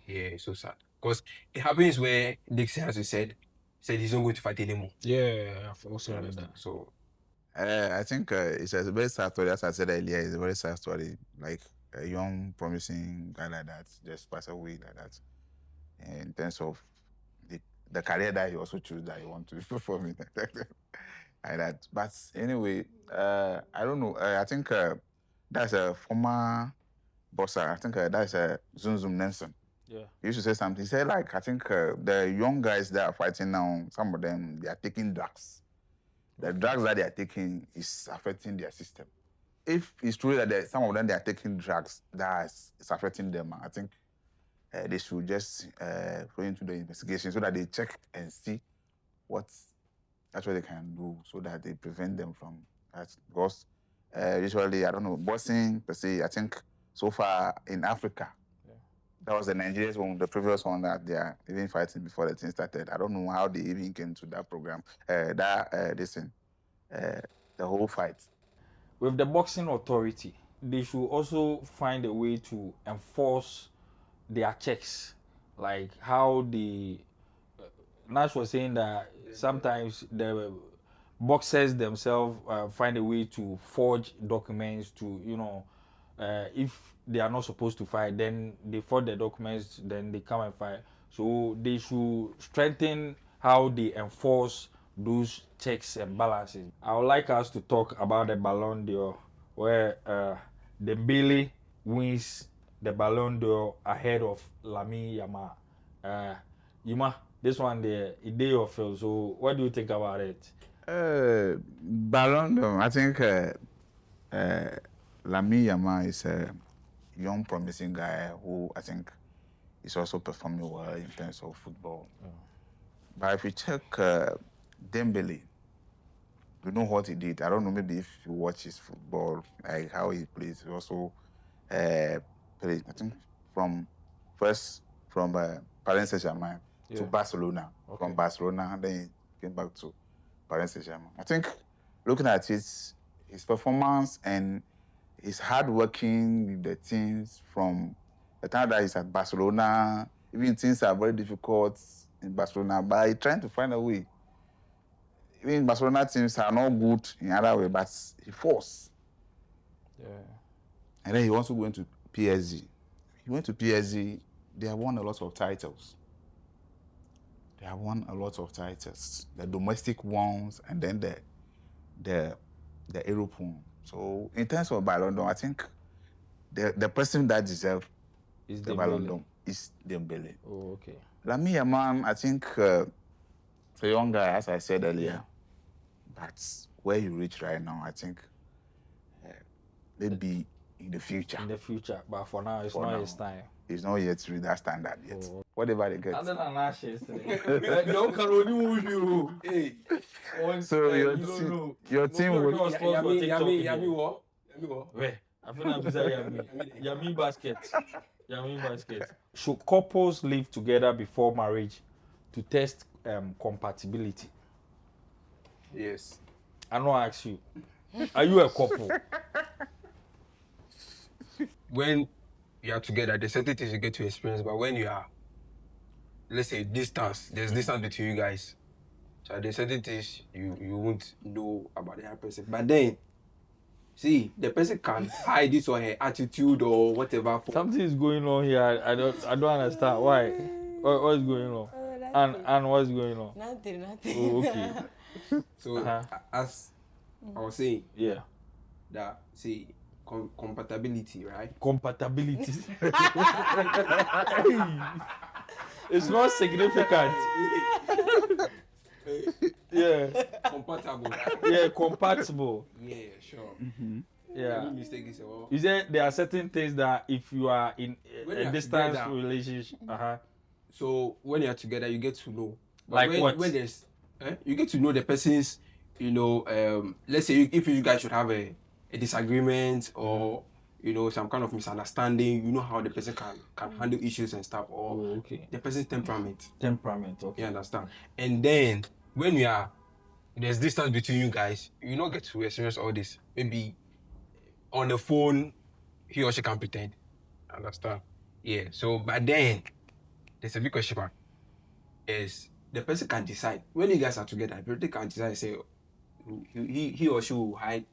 Yeah, it's so sad. Because it happens where Dixon, as you said he's not going to fight anymore. Yeah, I've also You heard understand? that. So I think it's a very sad story. As I said earlier, it's a very sad story. Like a young, promising guy like that just passed away like that. In terms of the career that he also chose that he want to perform in like that. But anyway, I don't know. I think that's a former boxer. I think that's Zum Zum Nelson. Yeah. He used to say something. He said, like, I think the young guys that are fighting now, some of them, they are taking drugs. The drugs that they are taking is affecting their system. If it's true that some of them, they are taking drugs that is affecting them, I think they should just go into the investigation so that they check and see what actually they can do so that they prevent them from that. Because Usually, I don't know, boxing per se. I think so far in Africa, that was the Nigerians one, the previous one that they are even fighting before the thing started. I don't know how they even came to that program, this thing, the whole fight. With the boxing authority, they should also find a way to enforce their checks, like how the Nash was saying that sometimes the boxers themselves find a way to forge documents to, if they are not supposed to fight, then they forge the documents, then they come and fight. So they should strengthen how they enforce those checks and balances. I would like us to talk about the Ballon d'Or, where Dembele wins the Ballon d'Or ahead of Lamine Yamal. Yuma, this one there, a day of film. So what do you think about it? Ballon d'Or, I think Lamine Yamal is a young, promising guy who I think is also performing well in terms of football. But if you check Dembele, you know what he did. I don't know, maybe if you watch his football, like how he plays, he also played, I think, from Paris Saint-Germain to Barcelona. Okay. From Barcelona, and then he came back to Paris Saint-Germain. I think looking at his performance and his hard working with the teams from the time that he's at Barcelona, even things are very difficult in Barcelona, but he's trying to find a way. Even Barcelona teams are not good in other way, but he forced. Yeah. And then he wants to go into PSG. He went to PSG, they have won a lot of titles. The domestic ones and then the Europe one. So in terms of Ballon d'Or, I think the person that deserves the Ballon d'Or is Dembele. Oh, okay. Lamine Yamal, I think a young guy, as I said earlier, but where you reach right now, I think maybe in the future. In the future, but for now, it's not his time. He's not yet to reach that standard yet. Oh. Whatever they get. Other than Ashes, no can only you. Hey, so your team will. Yami, where? I feel like Yami basket. Yami basket. Should couples live together before marriage to test compatibility? Yes. I know. Ask you. Are you a couple? When you are together, there's certain things you get to experience, but when you are, let's say, there's distance between you guys. So there's certain things you won't know about the other person. But then, see, the person can hide this or her attitude or whatever. Something is going on here. I don't understand why. What's going on? And what's going on? Nothing. Oh, okay. So as I was saying, yeah, that see. Compatibility, right? Compatibility. It's not significant. Yeah. Compatible. Yeah, compatible. Yeah, sure. Mm-hmm. Yeah. Any mistake is well. You say there are certain things that if you are in a distance relationship, so when you are together, you get to know. But like what? When there's, you get to know the person's, let's say if you guys should have a disagreement or some kind of misunderstanding, you know how the person can handle issues and stuff, or the person's temperament. Okay. You understand? And then when there's distance between you guys, you not get to experience all this. Maybe on the phone, he or she can pretend. Understand? Yeah. So but then there's a big question mark. Is the person can decide when you guys are together, the person can decide, say he or she will hide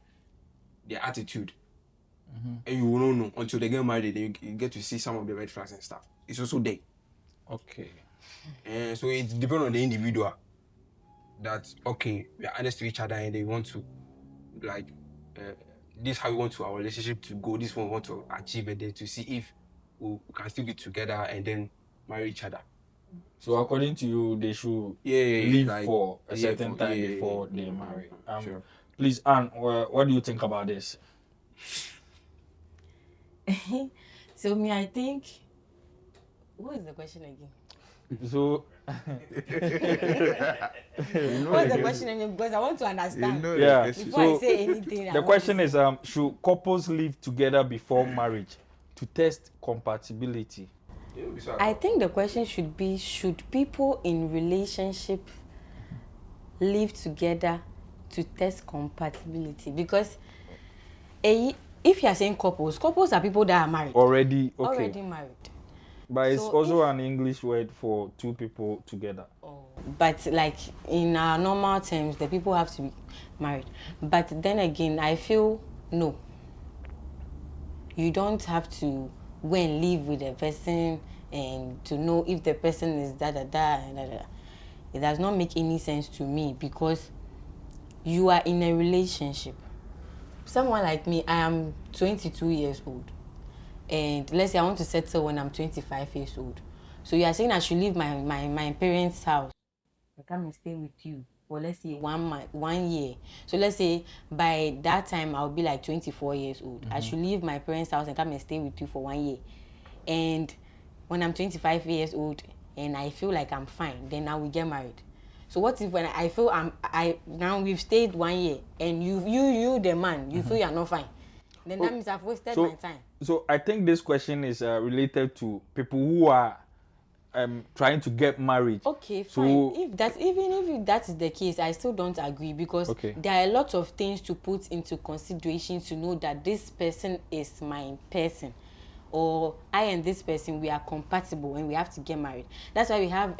their attitude, and you won't know until they get married. Then you get to see some of the red flags and stuff. It's also there. Okay. And so it depends on the individual. That we are honest to each other, and they want to this is how we want our relationship to go. This one we want to achieve, and then to see if we can still be together and then marry each other. So according to you, they should live for a certain time before they marry. Sure. Please, Anne, what do you think about this? So me, I think. What is the question again? So What's the question again? Because I want to understand. yeah. Before I say anything. The question is, should couples live together before marriage to test compatibility? I think the question should be, should people in relationship live together to test compatibility? Because if you are saying couples are people that are married. Already married. But it's also an English word for two people together. But like in our normal terms, the people have to be married. But then again, I feel no. You don't have to go and live with a person and to know if the person is da. It does not make any sense to me, because you are in a relationship. Someone like me, I am 22 years old. And let's say I want to settle when I'm 25 years old. So you are saying I should leave my parents' house and come and stay with you for, let's say, 1 year. So let's say by that time I'll be like 24 years old. I should leave my parents' house and come and stay with you for 1 year. And when I'm 25 years old and I feel like I'm fine, then now we get married. So what if when I feel now we've stayed 1 year and you the man, you feel you're not fine? Then that means I've wasted my time. So I think this question is related to people who are trying to get married. Okay, fine. If that is the case, I still don't agree, because there are a lot of things to put into consideration to know that this person is my person, or I and this person, we are compatible and we have to get married. That's why we have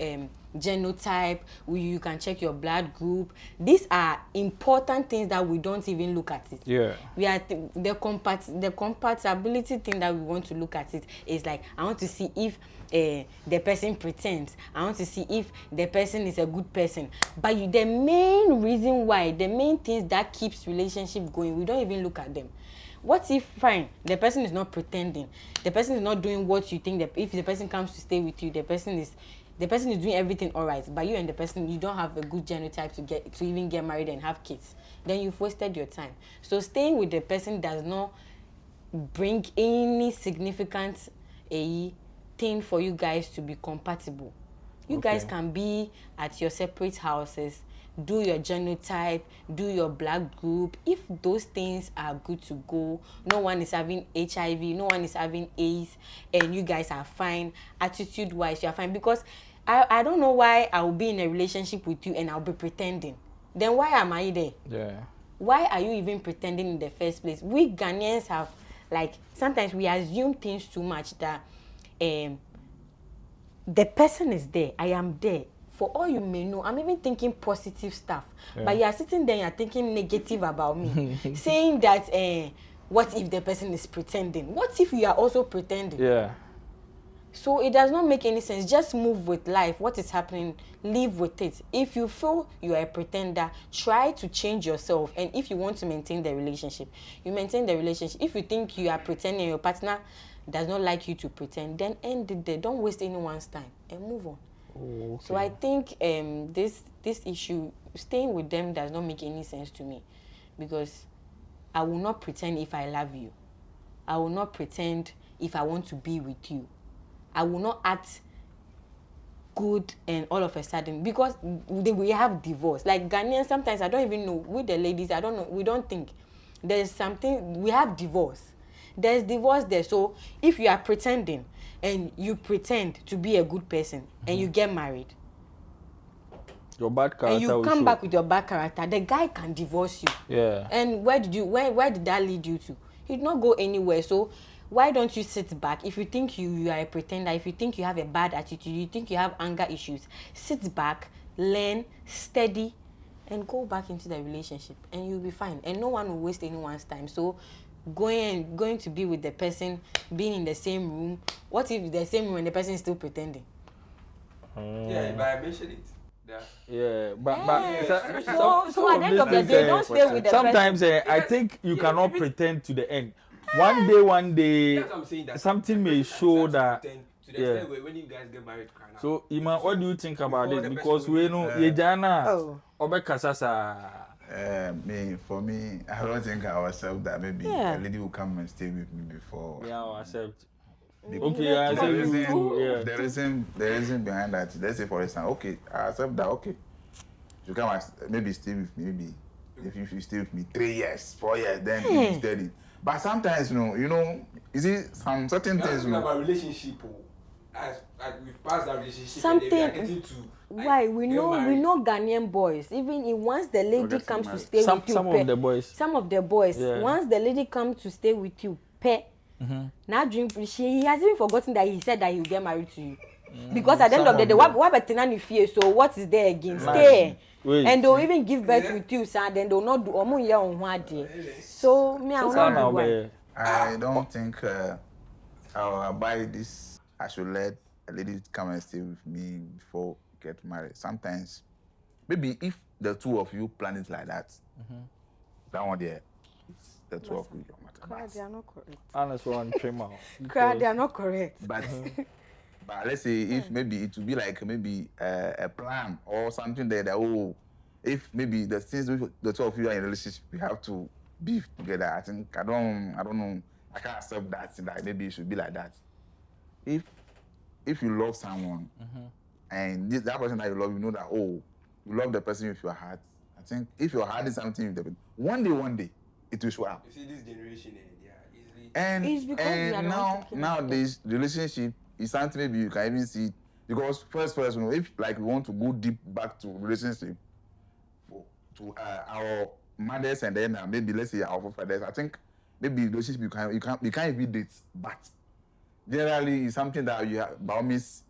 genotype, you can check your blood group. These are important things that we don't even look at it. Yeah. We are the compatibility thing that we want to look at it is like, I want to see if the person pretends. I want to see if the person is a good person. But the main reason why, the main things that keeps relationship going, we don't even look at them. What if, fine, the person is not pretending, the person is not doing what you think, that if the person comes to stay with you, the person is doing everything all right, but you and the person, you don't have a good genotype to even get married and have kids, then you've wasted your time. So staying with the person does not bring any significant thing for you guys to be compatible. You guys can be at your separate houses, do your genotype, do your blood group. If those things are good to go, no one is having HIV, no one is having AIDS, and you guys are fine, attitude-wise, you are fine. Because I don't know why I will be in a relationship with you and I'll be pretending. Then why am I there? Yeah. Why are you even pretending in the first place? We Ghanaians have, like, sometimes we assume things too much, that the person is there, I am there. For all you may know, I'm even thinking positive stuff. Yeah. But you are sitting there and you're thinking negative about me. Saying that, what if the person is pretending? What if you are also pretending? Yeah. So it does not make any sense. Just move with life. What is happening, live with it. If you feel you are a pretender, try to change yourself. And if you want to maintain the relationship, you maintain the relationship. If you think you are pretending and your partner does not like you to pretend, then end it there. Don't waste anyone's time and move on. So I think this issue, staying with them does not make any sense to me, because I will not pretend if I love you. I will not pretend if I want to be with you. I will not act good and all of a sudden, because we have divorce. Like Ghanaians, sometimes I don't even know, with the ladies, I don't know, we don't think there's something, we have divorce. There's divorce there. So if you are pretending and you pretend to be a good person and you get married, your bad character, and you come back with your bad character, the guy can divorce you. Yeah. And where did that lead you to? He did not go anywhere. So why don't you sit back? If you think you are a pretender, if you think you have a bad attitude, you think you have anger issues, sit back, learn, study, and go back into the relationship, and you'll be fine. And no one will waste anyone's time. So going to be with the person, being in the same room, what if the same room and the person is still pretending? Yeah, but I mentioned it. Yeah, but so at the end of the day, don't stay with the sometimes person. I think you cannot pretend to the end. One day, That's what I'm saying, that something may show that. To the extent where when you guys get married, So Iman, what do you think about this? Because we know Yejana Obekasasa. For me, I don't think I accept that maybe a lady will come and stay with me before. Yeah, I accept. Okay, I say the reason behind that, let's say for instance, okay, I accept that, okay. You come maybe stay with me, maybe if you stay with me 3 years, 4 years, then you be steady. But sometimes, you see some certain things, about relationship, as we've passed that relationship, something. And we are getting to, Why we know Ghanaian boys. Even if once the lady comes to stay with you, some of the boys, once the lady comes to stay with you, now he has even forgotten that he said that he will get married to you. Because at the end of the day, what better fear? So what is there again? Stay. And they'll even give birth with you, son. Then they'll not do year on one day. So me, I don't think I'll buy this. I should let a lady come and stay with me before get married. Sometimes, maybe if the two of you plan it like that, that one there, the two of you. They are not correct. Honest one, trimmer. They are not correct. But let's say if maybe it would be like maybe a plan or something there that if maybe the things the two of you are in a relationship, we have to be together. I think I don't know. I can't accept that maybe it should be like that. If you love someone and that person that you love, you know that you love the person with your heart. I think if your heart is something with the person, one day it will show up. You see this generation, they are easily. And it's because nowadays relationship is something maybe you can even see because first, if like we want to go deep back to relationship to our mothers and then maybe let's say our fathers, I think maybe relationship you can't even date, but generally it's something that you have. By all means,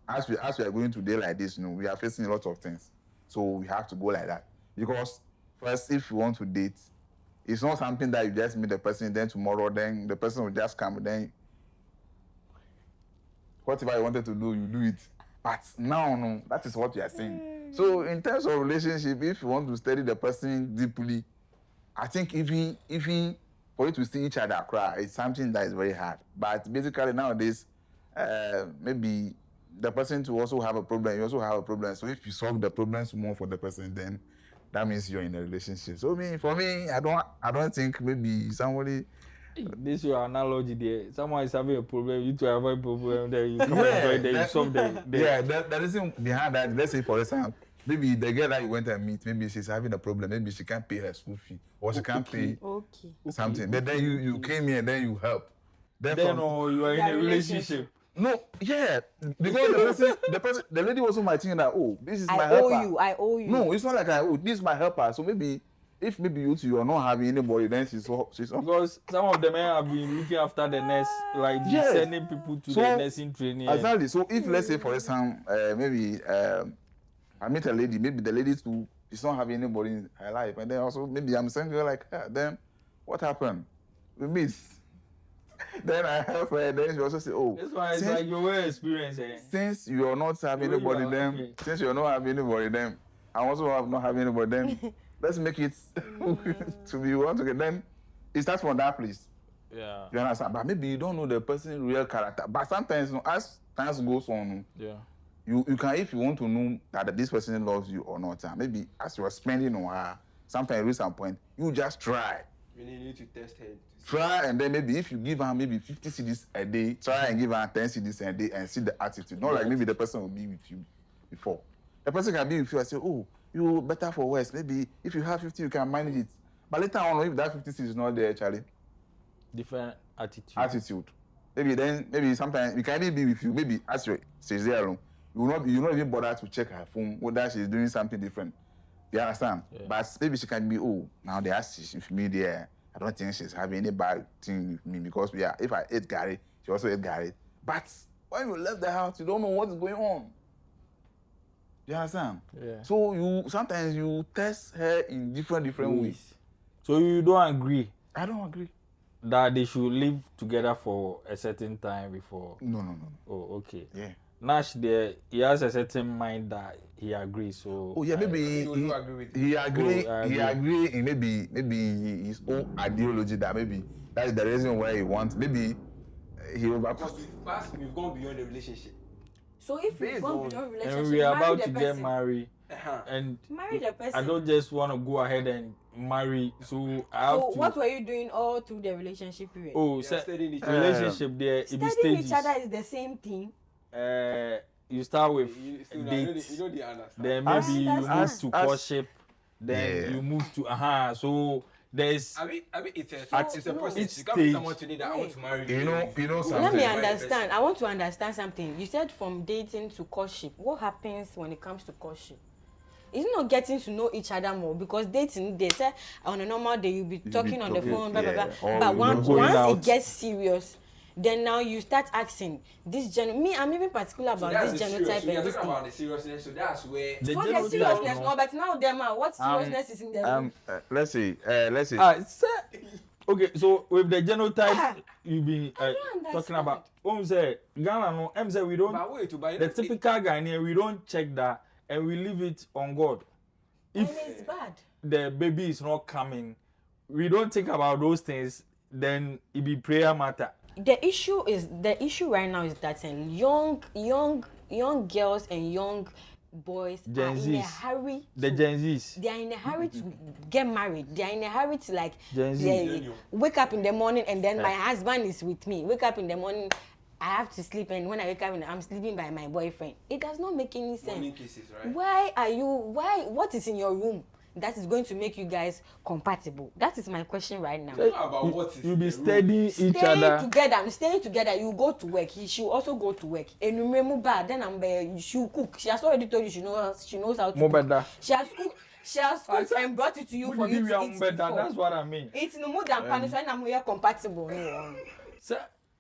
as we are going today like this, we are facing a lot of things, so we have to go like that. Because first, if you want to date, it's not something that you just meet the person, then tomorrow, then the person will just come, then whatever you wanted to do, you do it. But now, no, that is what you are saying. So in terms of relationship, if you want to study the person deeply, I think even for you to see each other cry, it's something that is very hard. But basically nowadays, maybe the person to also have a problem, you also have a problem. So if you solve the problems more for the person, then that means you're in a relationship. So for me, I don't think maybe somebody. This is your analogy there. Someone is having a problem, you two have a problem, then you come and enjoy, then you solve the. Yeah, the reason behind that, let's say for example, maybe the girl that you went and meet, maybe she's having a problem, maybe she can't pay her school fee, or she can't pay something. But then you came here, then you help. Then you are in a relationship. No, yeah, because the lady also might think that this is my helper. I owe you. No, it's not like this is my helper. So maybe if you are not having anybody, then she's because some of the men have been looking after the nurse, like sending people to the nursing training. Exactly. So if let's say for example, maybe I meet a lady, maybe the lady too is not having anybody in her life, and then also maybe I'm single like her. Then what happened? We meet. Then I help her, then she also say, that's why it's like your experience. Since you are not having anybody, since you are not having anybody, then I also not having anybody, then let's make it to be one together. Then it starts from that place. Yeah. You understand? But maybe you don't know the person's real character. But sometimes, as time goes on, you can, if you want to know that this person loves you or not, maybe as you are spending on her, sometimes at some point, you just try. You need to test her. Try, and then maybe if you give her maybe 50 cedis a day, try and give her 10 cedis a day and see the attitude. Not like maybe the person will be with you before. The person can be with you and say, you better for worse. Maybe if you have 50, you can manage it. But later on, if that 50 cedis is not there, Charlie. Different attitude. Maybe sometimes we can even be with you. Maybe as you say there alone, you will not even bother to check her phone whether she's doing something different. You understand? Yeah. But maybe she can be, now they ask if me there. I don't think she's having any bad thing with me because if I ate Gary, she also ate Gary. But when you left the house, you don't know what's going on. You understand? Yeah. So sometimes you test her in different ways. So you don't agree? I don't agree. That they should live together for a certain time before? No. Oh, okay. Yeah. Nash there, he has a certain mind that he agrees. So maybe he agree in maybe his own ideology that maybe that is the reason why he wants. Maybe he because we've gone beyond the relationship. So if we've gone beyond relationship, and we are about to get married, and Marry the person. I don't just want to go ahead and marry. So I have So to. what were you doing all through the relationship period? Oh, Studying each relationship there. It be Studying stages. each other is the same thing. You start with you dates. know the understand. Then maybe you move As- to as- courtship. Then you move to So there's. I mean, it's a no, process. You each can't be stage. someone today that I want to marry. You know something. Let me Right, understand. I want to understand something. You said from dating to courtship. What happens when it comes to courtship? Is it not getting to know each other more? Because dating, they say on a normal day you'll be talking on the phone, blah, blah, blah. Or But you once going out. it gets serious, then now you start asking this me, I'm even particular about this genotype We are and this talking thing. about the seriousness, so that's where. The So genotype, the seriousness, no. no, but now them are what seriousness is in them. Let's see. Okay, so with the genotype you be don't talking understand. about. Say Ghana no. Say we don't. But wait, but The typical Ghanaian, we don't check that and we leave it on God. And If it's bad. the baby is not coming, we don't think about those things. Then it be prayer matter. The issue right now is that young girls and young boys Gen are in a Zs. hurry. The Gen Zs. They are in a hurry to get married. They are in a hurry to like Gen Z. wake up in the morning and then my husband is with me. Wake up in the morning, I have to sleep, and when I wake up, I'm sleeping by my boyfriend. It does not make any sense. Morning kisses, right? What is in your room that is going to make you guys compatible? That is my question right now. About what is You be in the room. studying each other. Staying together, you go to work, he should also go to work. And you remember bad, then she'll cook. She has already told you she knows how to More cook. better. She has cooked and brought it to you for you to eat. That's what I mean. It's no more than punishment, I'm here compatible. No. So,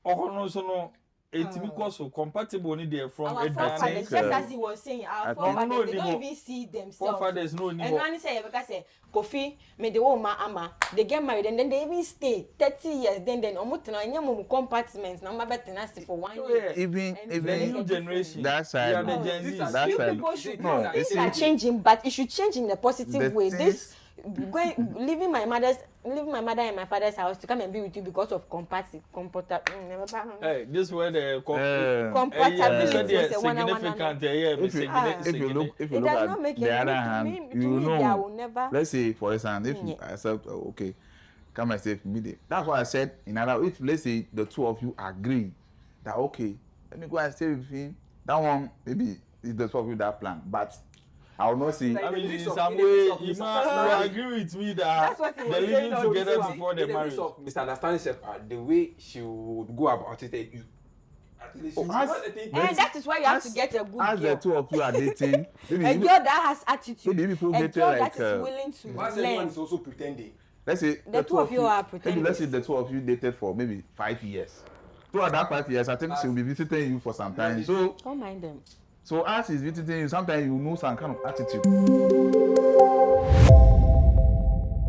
no. It's because so compatible only there from Our a forefathers, just as he was saying, our forefathers, they don't anymore. even see themselves. Forefathers no And anymore. when say, because say, Kofi, me the woman ama, they get married and then they even stay 30 years. Then almost na nyam compartments. Na better nasty for 1 year. Even The new generation. That's We are the right. Gen These Zs. are- That's You right. people should No, things you are see, changing, but it should change in a positive The way. things- Leaving my mother and my father's house to come and be with you because of Hey, this where the compatibility is a significant. if you look It at does not make the any other to hand, me, you I know. will never. Let's say, for example, if you accept, okay, come and say me. That's why I said in other. If let's say the two of you agree that okay, let me go and stay with him. That one maybe is the two of you that plan, but I will not see. I mean, In in the some midst way, of you misunderstanding. agree with me that That's what he was they're saying living all together this before the In the marriage. midst of misunderstanding, the way she would go about it, you at least you as- know the thing. And that is why you have to get a good As the girl. two of you are dating, A maybe girl that has attitude. maybe people A get girl like, that is willing to Once everyone learn. is also pretending. let's say The two of you are maybe let's say pretenders. the two of you dated for maybe 5 years. Throughout that 5 years, I think she will be visiting you for some time. So Don't mind them. as he's visiting you, sometimes you know some kind of attitude.